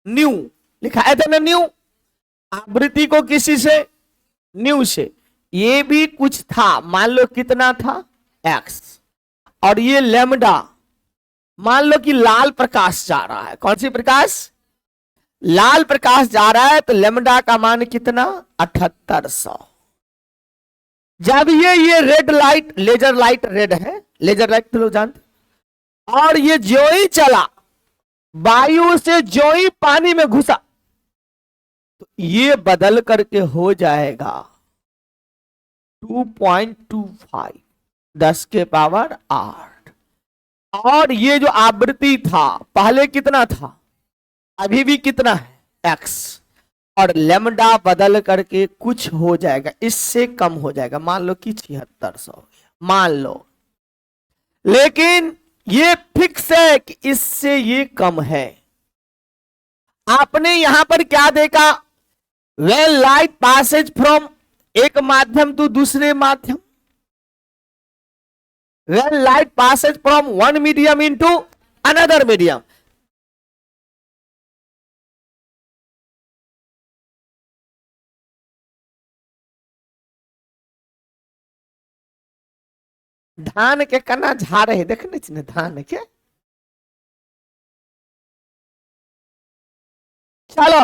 न्यू लिखा है था ना, न्यू। आवृत्ति को किसी से? न्यू से। ये भी कुछ था, मान लो कितना था? एक्स। और ये लेमडा, मान लो कि लाल प्रकाश जा रहा है। कौन सी प्रकाश? लाल प्रकाश जा रहा है तो लेमडा का मान कितना 7800। जब ये red light, laser light red है, लेजर लाइट तो लोग जानते, और ये जो ही चला वायु से जो ही पानी में घुसा तो ये बदल करके हो जाएगा 2.25 10 के पावर 8। और ये जो आवृत्ति था पहले कितना था, अभी भी कितना है x, और लेमडा बदल करके कुछ हो जाएगा, इससे कम हो जाएगा, मान लो कि 7600 हो गया, मान लो। लेकिन ये फिक्स है कि इससे ये कम है। आपने यहां पर क्या देखा, वेन लाइट पासेज फ्रॉम एक माध्यम टू दूसरे माध्यम, when light passes from one medium into another medium, धान के कना झाड़ है, देखने चाहिए धान के। चलो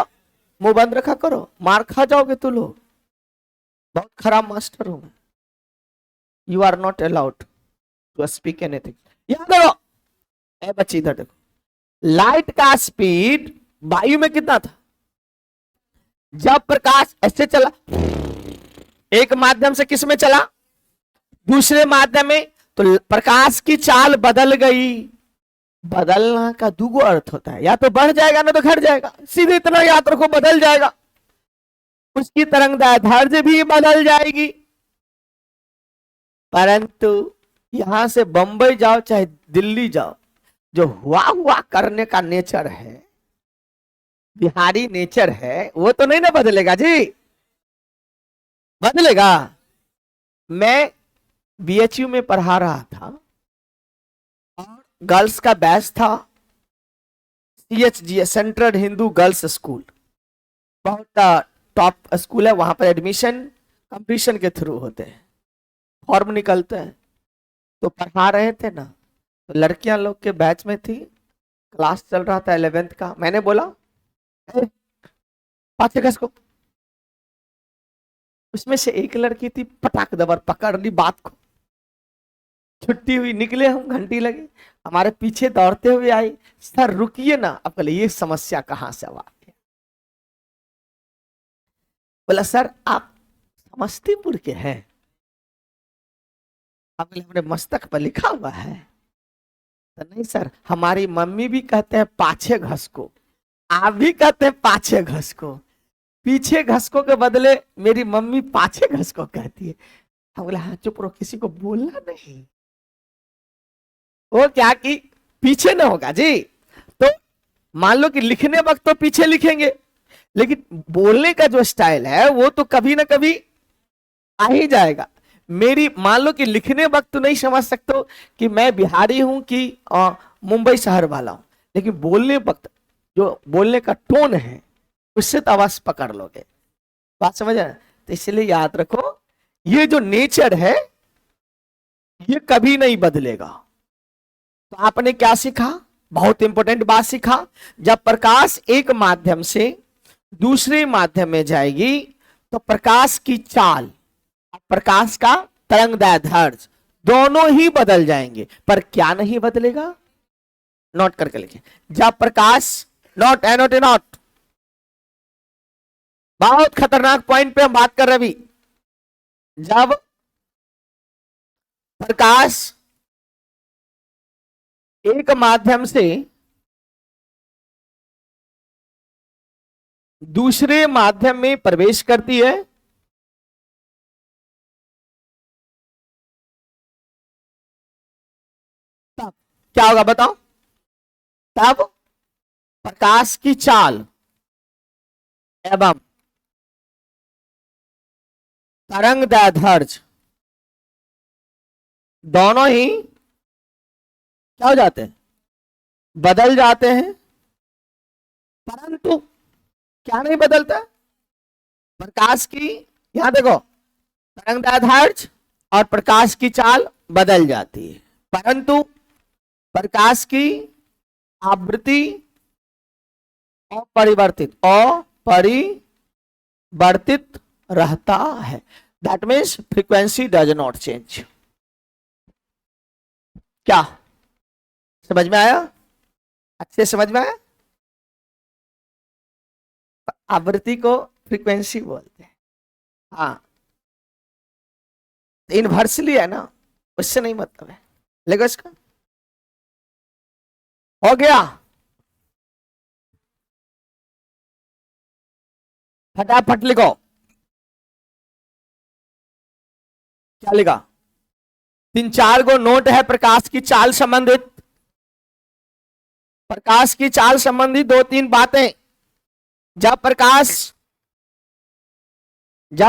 मुंह बंद रखा करो, मार खा जाओगे तू लोग, बहुत खराब मास्टर हूं मैं। You are not allowed to speak anything. याद करो, ए बच्ची इधर देखो, लाइट का स्पीड वायु में कितना था, जब प्रकाश ऐसे चला एक माध्यम से किस में चला, दूसरे माध्यम में, तो प्रकाश की चाल बदल गई। बदलना का दुगो अर्थ होता है, या तो बढ़ जाएगा ना तो घट जाएगा, सीधे इतना याद रखो, बदल जाएगा। उसकी तरंगदैर्ध्य भी बदल जाएगी। परंतु यहां से बंबई जाओ चाहे दिल्ली जाओ, जो हुआ हुआ करने का नेचर है, बिहारी नेचर है, वो तो नहीं ना बदलेगा जी, बदलेगा। मैं बीएचयू में पढ़ा रहा था और गर्ल्स का बैच था, CHG central Hindu girls school, बहुत टॉप स्कूल है, वहां पर एडमिशन कंपटीशन के थ्रू होते हैं, फॉर्म निकलते हैं। तो पढ़ा रहे थे ना, तो लड़कियां लोग के बैच में थी, क्लास चल रहा था 11th का। मैंने बोला पाँच अगस्त को, उसमें से एक लड़की थी, पटाक दबर पकड़ ली बात को, छुट्टी हुई, निकले हम, घंटी लगी, हमारे पीछे दौड़ते हुए आई, सर रुकिए ना, अब बोले ये समस्या कहां से आ गया। बोला सर आप समस्तीपुर के हैं, अब बोले हमने मस्तक पर लिखा हुआ है, तो नहीं सर, हमारी मम्मी भी कहते हैं पाछे घस को, आप भी कहते हैं पाछे घस को, पीछे घसको के बदले मेरी मम्मी पाछे घसको कहती है। हम बोले हाँ चुप रहो, किसी को बोलना नहीं। वो क्या कि पीछे ना होगा जी, तो मान लो कि लिखने वक्त तो पीछे लिखेंगे, लेकिन बोलने का जो स्टाइल है वो तो कभी ना कभी आ ही जाएगा। मेरी मान लो कि लिखने वक्त तो नहीं समझ सकते हो कि मैं बिहारी हूं कि मुंबई शहर वाला हूं, लेकिन बोलने वक्त जो बोलने का टोन है उससे तो आवाज पकड़ लोगे, बात समझ आए। तो इसलिए याद रखो, ये जो नेचर है ये कभी नहीं बदलेगा। तो आपने क्या सीखा, बहुत इंपॉर्टेंट बात सीखा, जब प्रकाश एक माध्यम से दूसरे माध्यम में जाएगी तो प्रकाश की चाल, प्रकाश का तरंगदैर्ध्य दोनों ही बदल जाएंगे, पर क्या नहीं बदलेगा, नोट करके लिखिए, जब प्रकाश, नोट एनोट नोट, बहुत खतरनाक पॉइंट पे हम बात कर रहे अभी, जब प्रकाश एक माध्यम से दूसरे माध्यम में प्रवेश करती है, तब क्या होगा बताओ, तब प्रकाश की चाल एवं तरंगदैर्ध्य दोनों ही क्या हो जाते हैं, बदल जाते हैं। परंतु क्या नहीं बदलता, प्रकाश की, यहां देखो, तरंगदैर्ध्य और प्रकाश की चाल बदल जाती है, परंतु प्रकाश की आवृत्ति अपरिवर्तित रहता है। That means frequency does not change. क्या समझ में आया? अच्छे समझ में आया? आवृत्ति को फ्रीक्वेंसी बोलते हैं। हाँ, इनवर्सली है ना, उससे नहीं मतलब है। लेगा इसका हो गया, फटाफट लिखो। क्या लिखा? 3-4 गो नोट है प्रकाश की चाल संबंधित। प्रकाश की चाल संबंधी 2-3 बातें। जब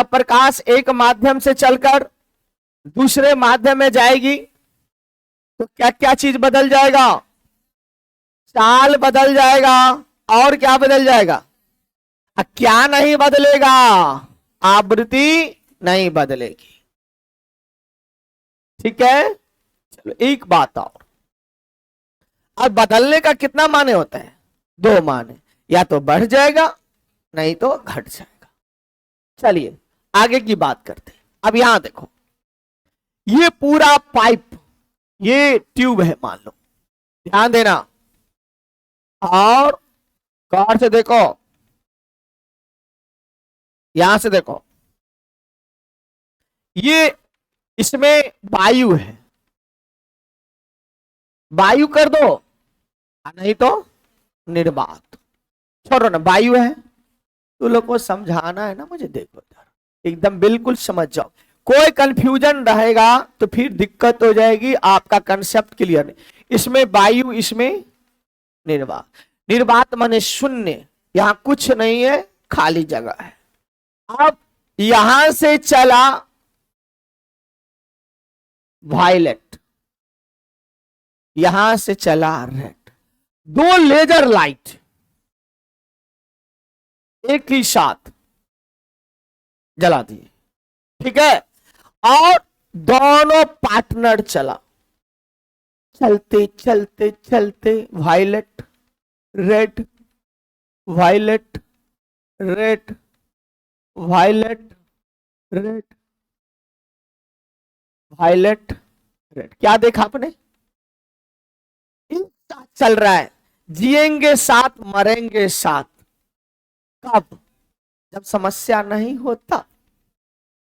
प्रकाश एक माध्यम से चलकर दूसरे माध्यम में जाएगी तो क्या क्या चीज बदल जाएगा? चाल बदल जाएगा। और क्या बदल जाएगा? क्या नहीं बदलेगा? आवृत्ति नहीं बदलेगी। ठीक है, चलो एक बात और। अब बदलने का कितना माने होता है? 2 माने, या तो बढ़ जाएगा नहीं तो घट जाएगा। चलिए आगे की बात करते हैं। अब यहां देखो, ये पूरा पाइप, ये ट्यूब है मान लो, ध्यान देना, और गौर से देखो, यहां से देखो, ये इसमें वायु है, वायु कर दो, नहीं तो निर्वात। छोड़ो ना, वायु है। तो लोग को समझाना है ना मुझे, देखो एकदम बिल्कुल समझ जाओ। कोई कंफ्यूजन रहेगा तो फिर दिक्कत हो जाएगी, आपका कंसेप्ट क्लियर नहीं। इसमें वायु, इसमें निर्वात। निर्वात माने शून्य, यहां कुछ नहीं है, खाली जगह है। अब यहां से चला वायलेट, यहां से चला रेड, 2 लेजर लाइट एक ही साथ जला दिए। ठीक है, और दोनों पार्टनर चला, चलते चलते चलते violet red, violet red, violet red, violet red. क्या देखा आपने? चल रहा है, जिएंगे साथ मरेंगे साथ। कब? जब समस्या नहीं होता।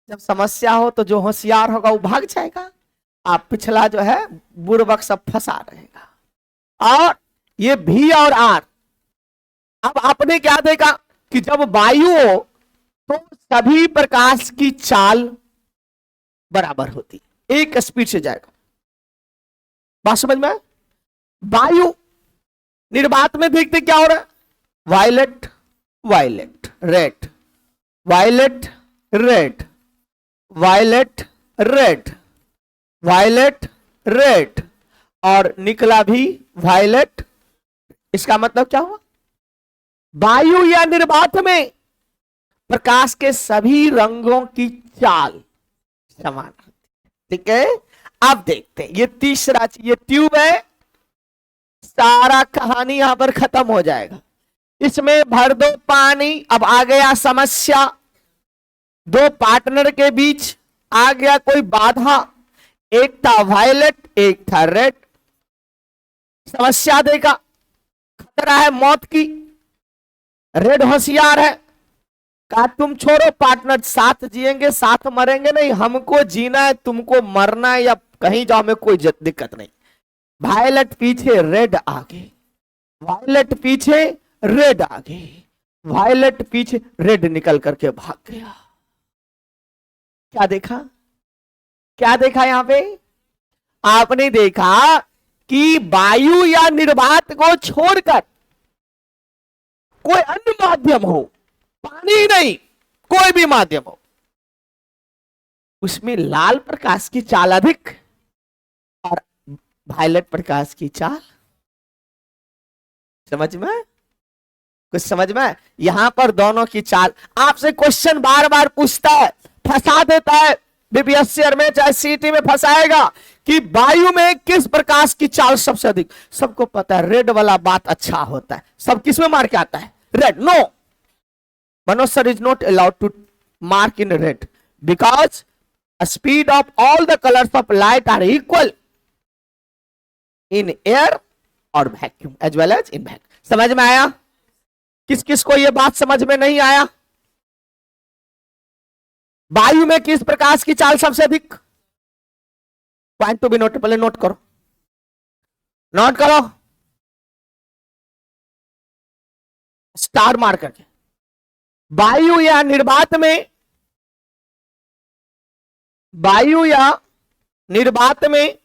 जब समस्या हो तो जो होशियार होगा वो भाग जाएगा, आप पिछला जो है बुर्बक सब फंसा रहेगा। और ये भी और आर, अब आपने क्या देखा कि जब वायु हो तो सभी प्रकाश की चाल बराबर होती, एक स्पीड से जाएगा। बात समझ में? वायु निर्वात में देखते क्या हो रहा है? Violet violet red, violet red, violet red, violet red, और निकला भी वायलेट। इसका मतलब क्या हुआ? वायु या निर्वात में प्रकाश के सभी रंगों की चाल समान होती है। ठीक है, अब देखते हैं ये तीसरा, ये ट्यूब है, सारा कहानी यहां पर खत्म हो जाएगा। इसमें भर दो पानी। अब आ गया समस्या, 2 पार्टनर के बीच आ गया कोई बाधा, एक था वायलेट एक था रेड। समस्या देखा, खतरा है मौत की, रेड होशियार है, कहा तुम छोड़ो पार्टनर, साथ जिएंगे साथ मरेंगे नहीं, हमको जीना है तुमको मरना है, या कहीं जाओ में कोई दिक्कत नहीं। वायलेट पीछे रेड आगे, वायलेट पीछे रेड आगे, वायलेट पीछे, रेड निकल करके भाग गया। क्या देखा? क्या देखा यहां पे? आपने देखा कि वायु या निर्वात को छोड़कर कोई अन्य माध्यम हो, पानी ही नहीं, कोई भी माध्यम हो, उसमें लाल प्रकाश की चाल अधिक और वायलेट प्रकाश की चाल। समझ में? कुछ समझ में? यहां पर दोनों की चाल। आपसे क्वेश्चन बार बार पूछता है, फंसा देता है, बीपीएससी में चाहे सीटी में फंसाएगा कि वायु में किस प्रकाश की चाल सबसे अधिक। सबको पता है रेड वाला बात अच्छा होता है, सब किस में मार के आता है? red. No, Manoj sir is not allowed to mark in red because a speed of all the colors of light are equal in air और vacuum as well as in vacuum. समझ में आया? किस किस को यह बात समझ में नहीं आया? वायु में किस प्रकाश की चाल सबसे अधिक? पॉइंट टू बी नोट, पहले नोट करो, नोट करो स्टार मार करके। वायु या निर्वात में, वायु या निर्वात में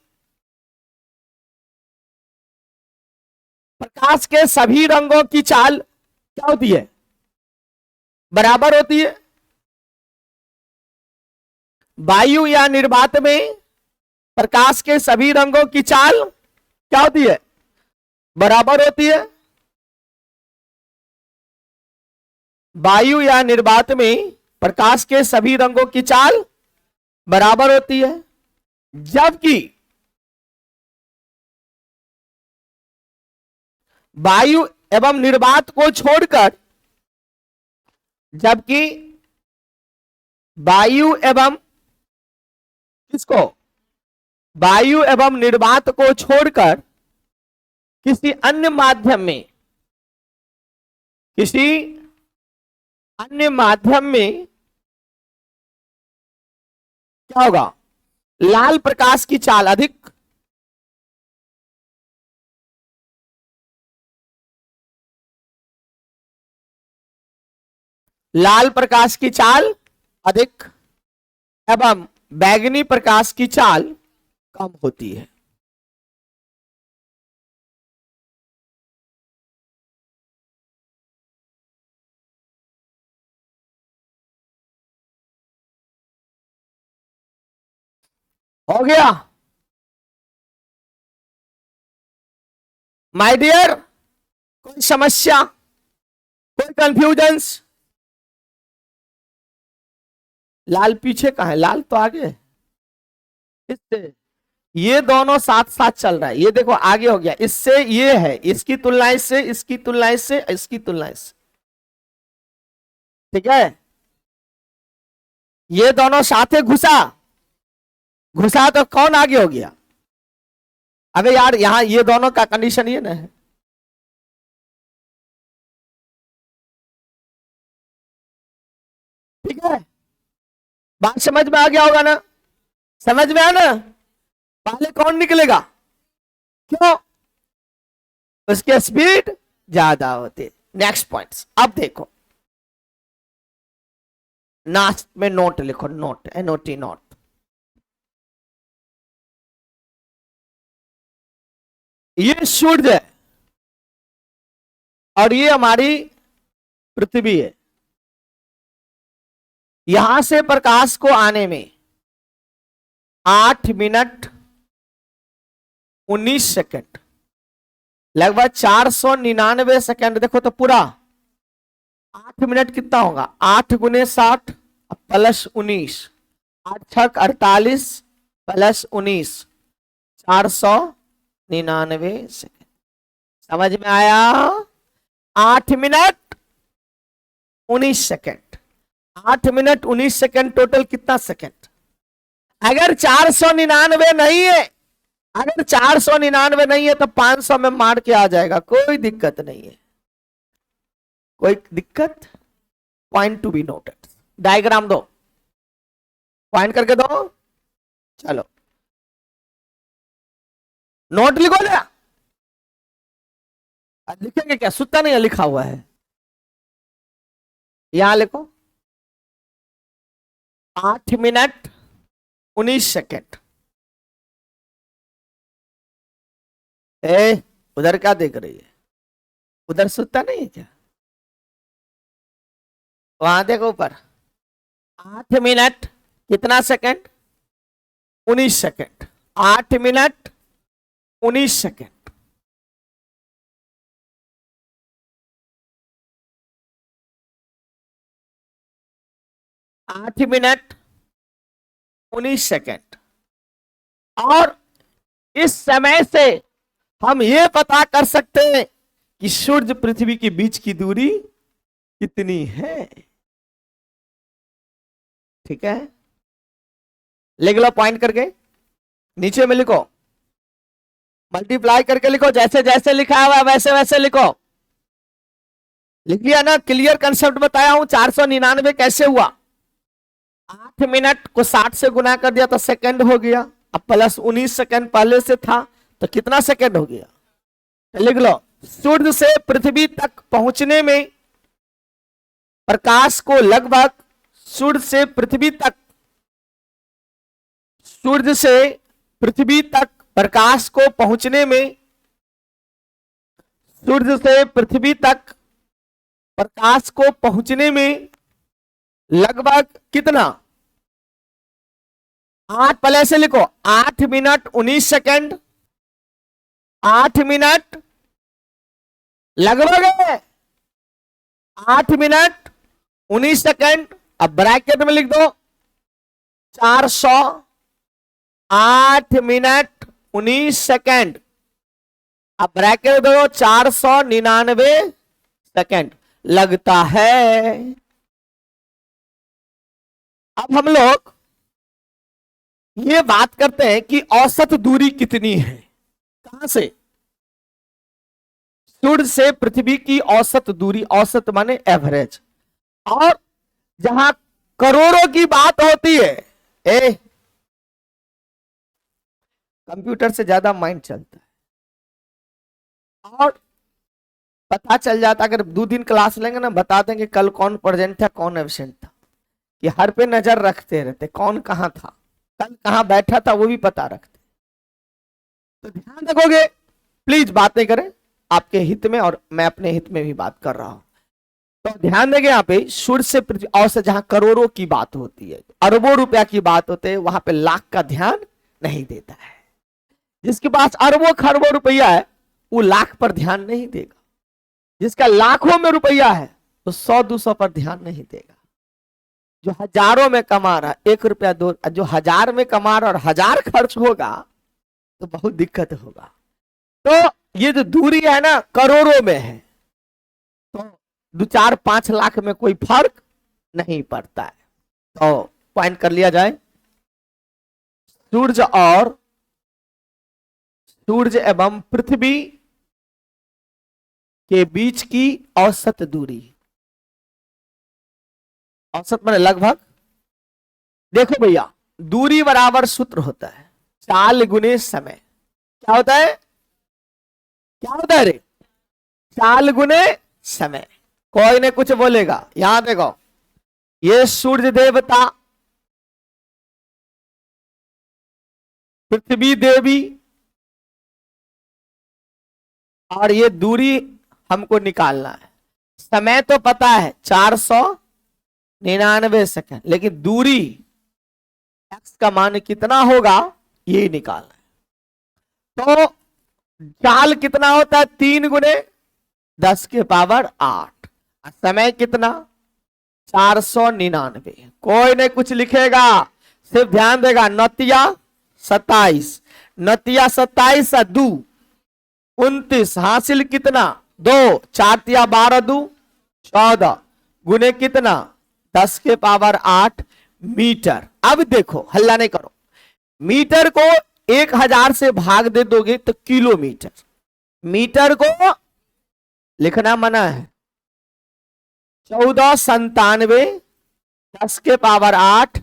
प्रकाश के सभी रंगों की चाल क्या होती है? बराबर होती है। वायु या निर्वात में प्रकाश के सभी रंगों की चाल क्या होती है? बराबर होती है। वायु या निर्वात में प्रकाश के सभी रंगों की चाल बराबर होती है, जबकि वायु एवं निर्वात को छोड़कर, जबकि वायु एवं किसको? वायु एवं निर्वात को छोड़कर किसी अन्य माध्यम में, किसी अन्य माध्यम में क्या होगा? लाल प्रकाश की चाल अधिक, लाल प्रकाश की चाल अधिक एवं बैंगनी प्रकाश की चाल कम होती है। हो गया माय डियर? कोई समस्या, कोई कंफ्यूजन्स? लाल पीछे कहां है? लाल तो आगे है। इससे ये दोनों साथ साथ चल रहा है, ये देखो आगे हो गया, इससे ये है, इसकी तुलना इससे, इसकी तुलना इससे, इसकी तुलना इससे, ठीक है? ये दोनों साथे घुसा, घुसा तो कौन आगे हो गया? अबे यार यहां ये दोनों का कंडीशन ये ना है, ठीक है? बात समझ में आ गया होगा ना? समझ में आया ना? पहले कौन निकलेगा? क्यों? उसके स्पीड ज्यादा होते। नेक्स्ट पॉइंट, अब देखो नास्ट में नोट लिखो, नोट, एनओटी नोट। ये सूर्य है और ये हमारी पृथ्वी है। यहां से प्रकाश को आने में 8 मिनट 19 सेकंड, लगभग 499 सेकंड। देखो तो पूरा 8 मिनट कितना होगा? 8 गुने 60 प्लस 19, 8 छक 48 प्लस 19, 499 सेकंड। समझ में आया? 8 minute 19 second, 8 minute 19 second, total कितना सेकंड? अगर 499 नहीं है, अगर 499 नहीं है तो 500 में मार के आ जाएगा, कोई दिक्कत नहीं है, कोई दिक्कत। Point to be noted. Diagram दो, पॉइंट करके दो। चलो नोट लिखो ना, लिखेंगे क्या? सुता नहीं है, लिखा हुआ है, यहां लिखो 8 मिनट 19 सेकेंड। उधर क्या देख रही है? उधर सुता नहीं है क्या? वहां देखो ऊपर, 8 मिनट कितना सेकंड? 19 second, 8 minute 19 second. आठ मिनट 19 सेकंड। और इस समय से हम ये पता कर सकते हैं कि सूर्य पृथ्वी के बीच की दूरी कितनी है। ठीक है, लिख लो पॉइंट करके, नीचे में लिखो, मल्टीप्लाई करके लिखो, जैसे जैसे लिखा हुआ है वैसे वैसे लिखो। लिख लिया ना, क्लियर कंसेप्ट बताया हूं। 499 कैसे हुआ, 8 मिनट को 60 से गुना कर दिया तो सेकंड हो गया, अब प्लस 19 सेकंड पहले से था तो कितना सेकंड हो गया। तो लिख लो, सूर्य से पृथ्वी तक पहुंचने में प्रकाश को लगभग, सूर्य से पृथ्वी तक, सूर्य से पृथ्वी तक प्रकाश को पहुंचने में, सूर्य से पृथ्वी तक प्रकाश को पहुंचने में लगभग कितना, 8, पहले से लिखो, 8 मिनट 19 सेकंड, 8 मिनट लगभग है 8 मिनट 19 सेकंड। अब ब्रैकेट में लिख दो 400, 8 मिनट 19 सेकंड, अब ब्रैकेट दो 499 सेकंड लगता है। अब हम लोग ये बात करते हैं कि औसत दूरी कितनी है, कहां से, सूर्य से पृथ्वी की औसत दूरी, औसत माने एवरेज। और जहां करोड़ों की बात होती है, कंप्यूटर से ज्यादा माइंड चलता है, और पता चल जाता, अगर 2 दिन क्लास लेंगे ना, बता देंगे कल कौन प्रेजेंट था कौन एब्सेंट था, कि हर पे नजर रखते रहते, कौन कहां था, कल कहां बैठा था वो भी पता रखते। तो ध्यान रखोगे, प्लीज बात नहीं करें, आपके हित में और मैं अपने हित में भी बात कर रहा हूं। तो ध्यान देंगे, यहाँ पे सूर्य से पृथ्वी, औसत जहां करोड़ों की बात होती है, अरबों रुपया की बात होती है, वहां पे लाख का ध्यान नहीं देता है। जिसके पास अरबों खरबों रुपया है वो लाख पर ध्यान नहीं देगा, जिसका लाखों में रुपया है तो 100-200 पर ध्यान नहीं देगा। जो हजारों में कमा रहा, 1 रुपया 2, जो 1000 में कमा रहा और 1000 खर्च होगा तो बहुत दिक्कत होगा। तो ये जो दूरी है ना, करोड़ों में है, तो 2-4-5 लाख में कोई फर्क नहीं पड़ता है। तो पॉइंट कर लिया जाए, सूर्य एवं पृथ्वी के बीच की औसत दूरी, औसत माने लगभग। देखो भैया, दूरी बराबर सूत्र होता है चाल गुने समय। क्या होता है, क्या होता है रे, चाल गुने समय। कोई ने कुछ बोलेगा, यहां देखो, ये सूर्य देवता, पृथ्वी देवी, और ये दूरी हमको निकालना है। समय तो पता है 499 सेकंड, लेकिन दूरी x का मान कितना होगा ये निकालना है। तो चाल कितना होता है, 3 गुने 10 के पावर 8, समय कितना 499। कोई नहीं कुछ लिखेगा, सिर्फ ध्यान देगा, नतिया 27, नतिया 27 2 29, हासिल कितना 2, 4 तिया 12 2 14, गुने कितना 10 के पावर 8 मीटर। अब देखो, हल्ला नहीं करो, मीटर को 1000 से भाग दे दोगे तो किलोमीटर, मीटर को लिखना मना है, 1497 10 के पावर 8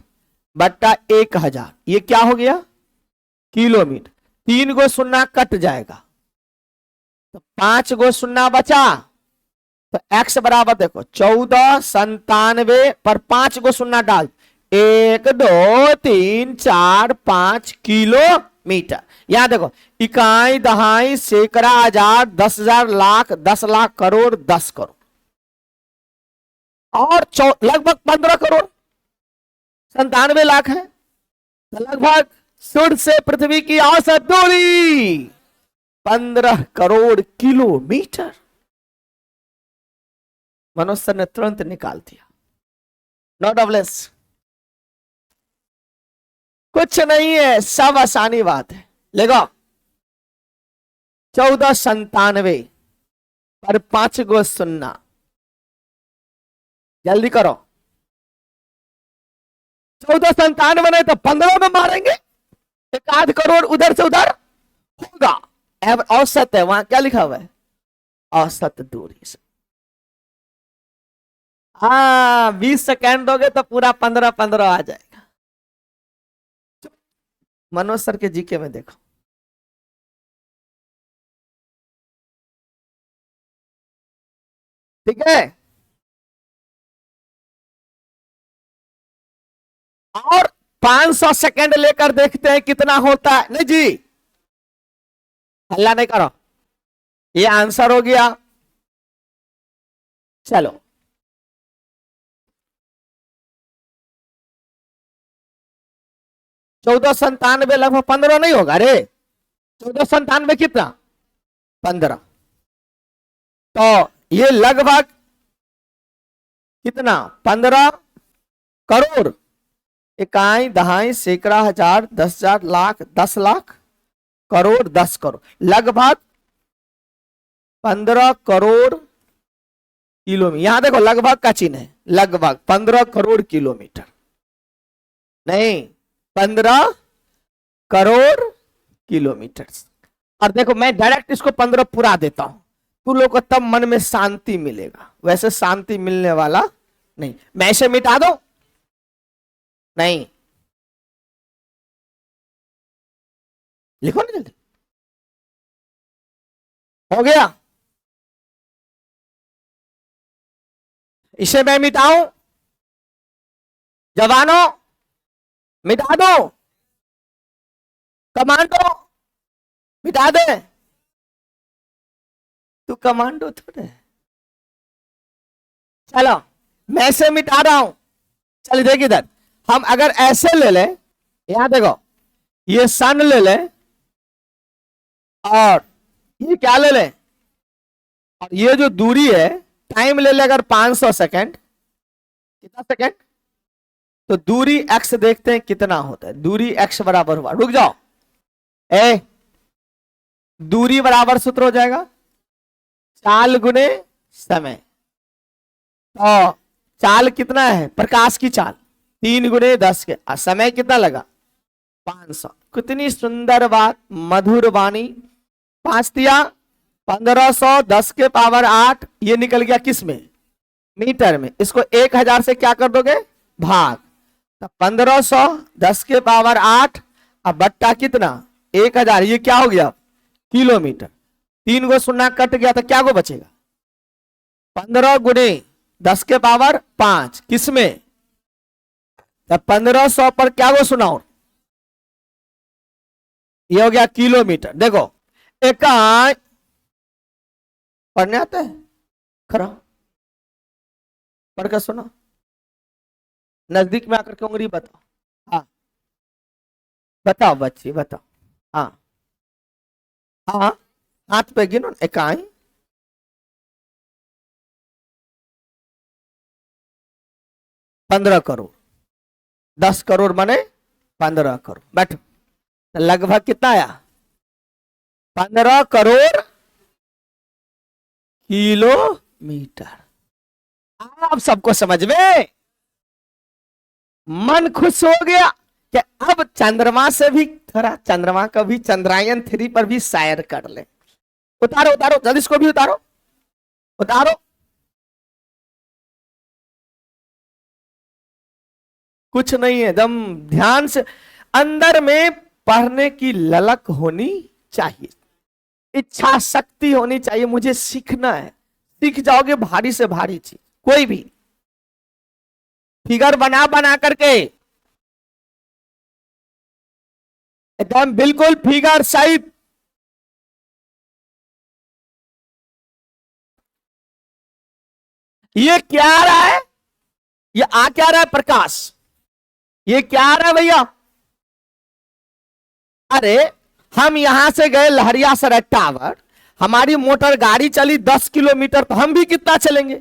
बट्टा 1000, ये क्या हो गया किलोमीटर। 3 गो शून्य कट जाएगा तो 5 गो शून्य बचा, तो x बराबर देखो 1497 पर 5 गो शून्य डाल, 1 2 3 4 5 किलोमीटर। यहां देखो, इकाई दहाई सैकड़ा हजार 10,000 लाख 10 लाख करोड़ 10 करोड़ और लगभग 15 करोड़ 97 लाख है। तो लगभग सूर्य से पृथ्वी की औसत दूरी 15 करोड़ किलोमीटर। मनुष्य ने तुरंत निकाल दिया, नॉट ऑफलेस, कुछ नहीं है, सब आसानी बात है। देखो 1497 पर 5 गो शून्य, जल्दी करो। 1497 नहीं तो 15 में मारेंगे, 1/2 करोड़ उधर से उधर होगा। अब औसत है, वहां क्या लिखा हुआ है, औसत दूरी से। हाँ 20 सेकेंड हो गए तो पूरा 15-15 आ जाएगा। मनोज सर के जीके में देखो, ठीक है। और 500 सेकेंड लेकर देखते हैं कितना होता है। नहीं जी, हल्ला नहीं करो, ये आंसर हो गया। चलो 1497 लगभग 15 नहीं होगा रे, 1497 कितना, 15। तो ये लगभग कितना, 15 करोड़, इकाई दहाई सैकड़ा हजार 10,000 लाख 10 लाख करोड़ 10 करोड़, लगभग 15 करोड़ किलोमीटर। यहां देखो लगभग का चिन्ह है, लगभग 15 करोड़ किलोमीटर, नहीं 15 करोड़ किलोमीटर। और देखो मैं डायरेक्ट इसको 15 पूरा देता हूं, तू लोग को तब मन में शांति मिलेगा, वैसे शांति मिलने वाला नहीं। मैं इसे मिटा दो, नहीं लिखो ना जल्दी, हो गया। इसे मैं मिटाऊं, जवानों मिटा दो, कमांडो मिटा दे, तू कमांडो थोड़े। चलो मैं इसे मिटा रहा हूं, चल देख इधर, हम अगर ऐसे ले ले, यहां देखो ये सन ले ले और ये क्या ले ले, और ये जो दूरी है टाइम ले ले अगर 500 सेकेंड, कितना सेकेंड, तो दूरी x देखते हैं कितना होता है। दूरी x बराबर हुआ, रुक जाओ, ए दूरी बराबर सूत्र हो जाएगा चाल गुने समय। तो चाल कितना है, प्रकाश की चाल 3 गुने 10 के, समय कितना लगा 500। कितनी सुंदर बात, मधुर वाणी। 5 दिया 1500, 10 के पावर 8, ये निकल गया किस में, मीटर में। इसको 1000 से क्या कर दोगे, भाग, तो 1500 10 के पावर 8 अब बट्टा कितना 1000, ये क्या हो गया किलोमीटर। 3 गो शून्य कट गया तो क्या गो बचेगा, 15 गुने 10 के पावर 5 किसमें, तो 1500 पर क्या गो सुनाओ, ये हो गया किलोमीटर। देखो इकाई पढ़ने आता है, खरा पढ़ कर सुना, नजदीक में आकर के उंगली बताओ, हाँ बताओ बच्ची बताओ, हाँ हाँ हाथ पे गिनो, इकाई 15 करोड़, 10 करोड़ माने 15 करोड़, बैठो। लगभग कितना आया, 15 करोड़ किलोमीटर। आप सबको समझ में मन खुश हो गया कि अब चंद्रमा से भी थोड़ा, चंद्रमा का भी चंद्रायन 3 पर भी शायर कर ले। उतारो उतारो जल्दी, इसको भी उतारो उतारो, कुछ नहीं है, एकदम ध्यान से अंदर में पढ़ने की ललक होनी चाहिए, इच्छा शक्ति होनी चाहिए, मुझे सीखना है। सीख जाओगे भारी से भारी चीज, कोई भी फिगर बना बना करके एकदम बिल्कुल फिगर सही। ये क्या आ रहा है, ये आ क्या रहा है प्रकाश, ये क्या आ रहा है भैया, अरे हम यहां से गए लहरिया सराय टावर, हमारी मोटर गाड़ी चली 10 किलोमीटर, तो हम भी कितना चलेंगे,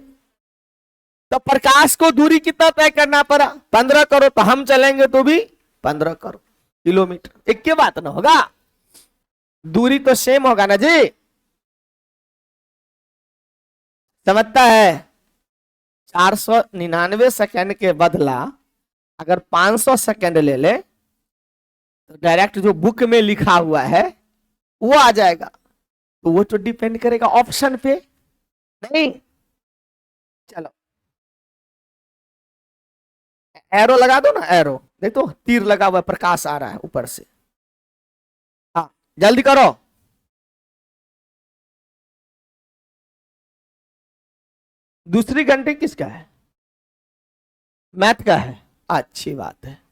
तो प्रकाश को दूरी कितना तय करना पड़ा 15 करोड़, तो हम चलेंगे तो भी 15 करोड़ किलोमीटर। एक के बात ना होगा, दूरी तो सेम होगा ना जी, समझता है। 499 सेकेंड के बदला अगर 500 सेकेंड ले ले तो डायरेक्ट जो बुक में लिखा हुआ है वो आ जाएगा। तो वो तो डिपेंड करेगा ऑप्शन पे, नहीं। चलो एरो लगा दो ना, एरो देख तो तीर लगा हुआ है, प्रकाश आ रहा है ऊपर से। हाँ जल्दी करो। दूसरी घंटी किसका है? मैथ का है, अच्छी बात है।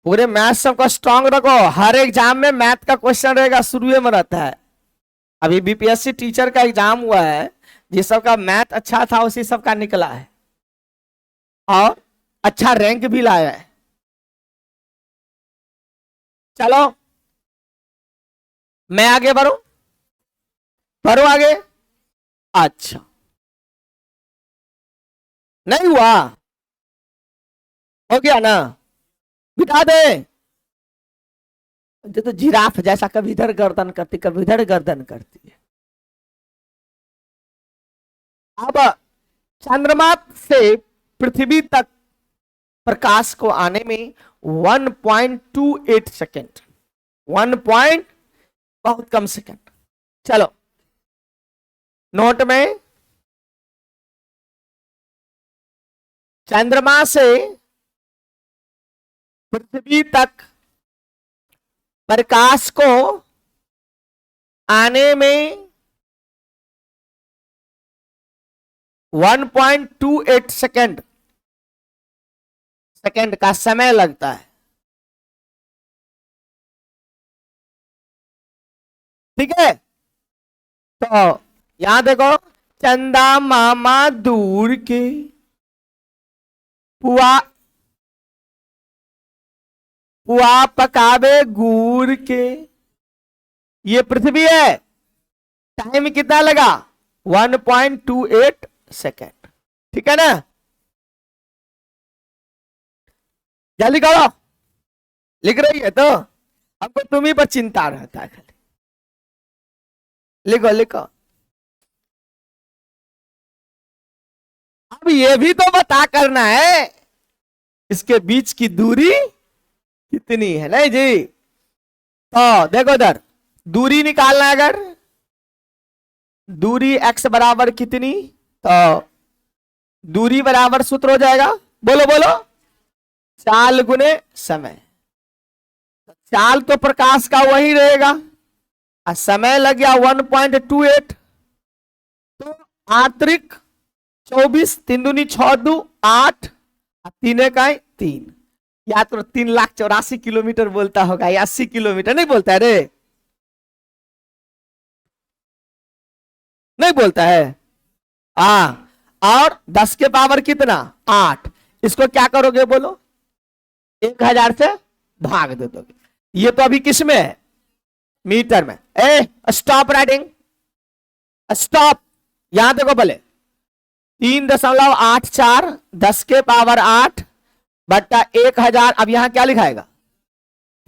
पूरे मैथ सबका स्ट्रांग रखो, हर एग्जाम में मैथ का क्वेश्चन रहेगा, शुरू में रहता है। अभी बीपीएससी टीचर का एग्जाम हुआ है, जिस सबका मैथ अच्छा था उसी सबका निकला है और अच्छा रैंक भी लाया है। चलो मैं आगे बढ़ू, बढ़ो आगे। अच्छा नहीं हुआ, हो गया ना, बिठा दे। जो तो जिराफ जैसा कभी इधर गर्दन करती कभी इधर गर्दन करती है। अब चंद्रमा से पृथ्वी तक प्रकाश को आने में 1.28 सेकेंड, 1 पॉइंट बहुत कम सेकेंड। चलो नोट में, चंद्रमा से पृथ्वी तक प्रकाश को आने में 1.28 सेकेंड का समय लगता है। ठीक है, तो यहां देखो, चंदा मामा दूर के पुआ पुआ पकावे गुड़ के, ये पृथ्वी है। टाइम कितना लगा? 1.28 सेकेंड। ठीक है ना, जल्दी करो। लिख रही है तो हमको तुम ही पर चिंता रहता है खाली। लिखो लिखो। अब ये भी तो बता करना है इसके बीच की दूरी कितनी है, नहीं जी? तो देखो इधर दूरी निकालना है, अगर दूरी x बराबर कितनी, तो दूरी बराबर सूत्र हो जाएगा, बोलो बोलो, चाल गुने समय। चाल तो प्रकाश का वही रहेगा और समय लग गया 1.28, तो आंतरिक 24, 3 दूनी 6 दू 8, 3 इकाई 3, या तो 3,84,000 किलोमीटर बोलता होगा या 80 किलोमीटर नहीं बोलता है रे, नहीं बोलता है। हाँ, और 10 के पावर कितना? 8। इसको क्या करोगे बोलो? 1000 से भाग दे दोगे। ये तो अभी किस में है? मीटर में। ए स्टॉप राइटिंग, स्टॉप। यहां देखो भले, 3.84 10 के पावर 8 बट्टा 1000। अब यहां क्या लिखाएगा?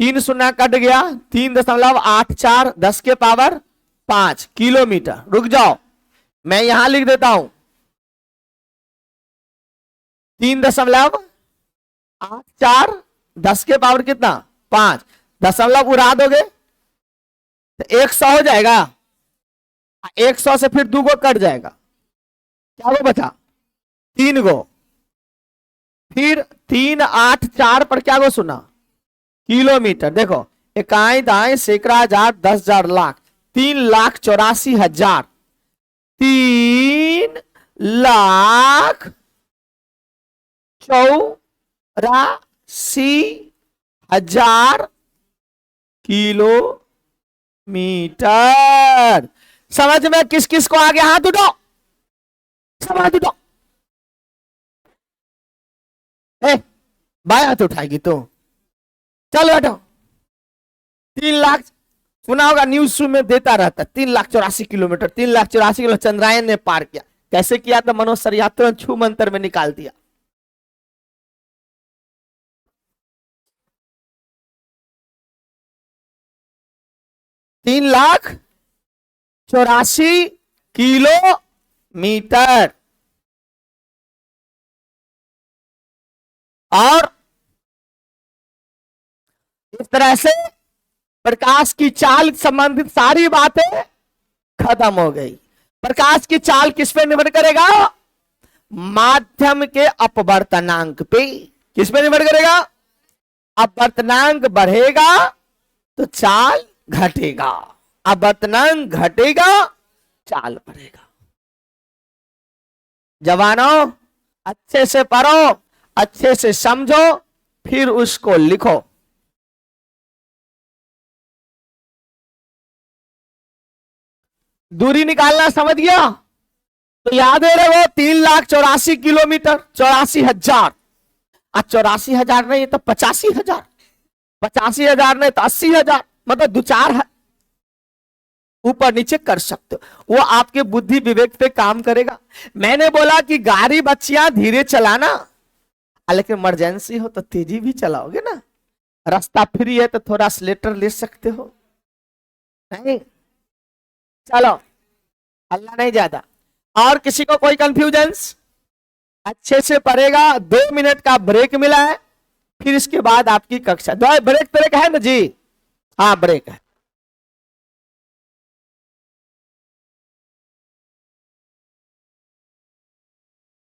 3 शून्य कट गया, 3.84 10 के पावर 5 किलोमीटर। रुक जाओ, मैं यहां लिख देता हूं 3.84 10 के पावर कितना? 5। दशमलव उड़ा दोगे तो 100 हो जाएगा, 100 से फिर 2 गो कट जाएगा, क्या वो बचा? 3 गो, फिर 384 पर क्या गो सुना? किलोमीटर। देखो, इकाई दाएं सैकड़ा हजार 10,000 लाख, 3,84,000, 3,84,000 किलोमीटर। समझ में किस किस को आ गया? हाथ उठो, सब हाथ उठो। बाएं हाथ उठाएगी तो चलो हटो। 3 लाख सुना होगा, न्यूज में देता रहता, 3,84,000 किलोमीटर, 3,84,000 किलो चंद्रायन ने पार किया। कैसे किया था? मनोज सर छू मंत्र में निकाल दिया। तीन लाख 84 किलोमीटर। मीटर। और इस तरह से प्रकाश की चाल संबंधित सारी बातें खत्म हो गई। प्रकाश की चाल किस पे निर्भर करेगा? माध्यम के अपवर्तनांक पे। किस पे निर्भर करेगा? अपवर्तनांक बढ़ेगा तो चाल घटेगा, अपवर्तनांक घटेगा चाल बढ़ेगा। जवानों, अच्छे से पढ़ो, अच्छे से समझो, फिर उसको लिखो। दूरी निकालना समझ गया? तो याद है वो 3,84,000 किलोमीटर, 84,000। 84,000 नहीं तो 85,000, 85,000 नहीं तो 80,000, मतलब 2-4 ऊपर नीचे कर सकते हो। वो आपके बुद्धि विवेक पे काम करेगा। मैंने बोला कि गाड़ी बच्चियां धीरे चलाना, लेकिन इमरजेंसी हो तो तेजी भी चलाओगे ना। रास्ता फ्री है तो थोड़ा स्लेटर ले सकते हो, नहीं? चलो, अल्लाह नहीं ज्यादा। और किसी को कोई कंफ्यूजन्स? अच्छे से पढ़ेगा। 2 मिनट का ब्रेक मिला है, फिर इसके बाद आपकी कक्षा। दो ब्रेक है ना जी? हाँ ब्रेक है।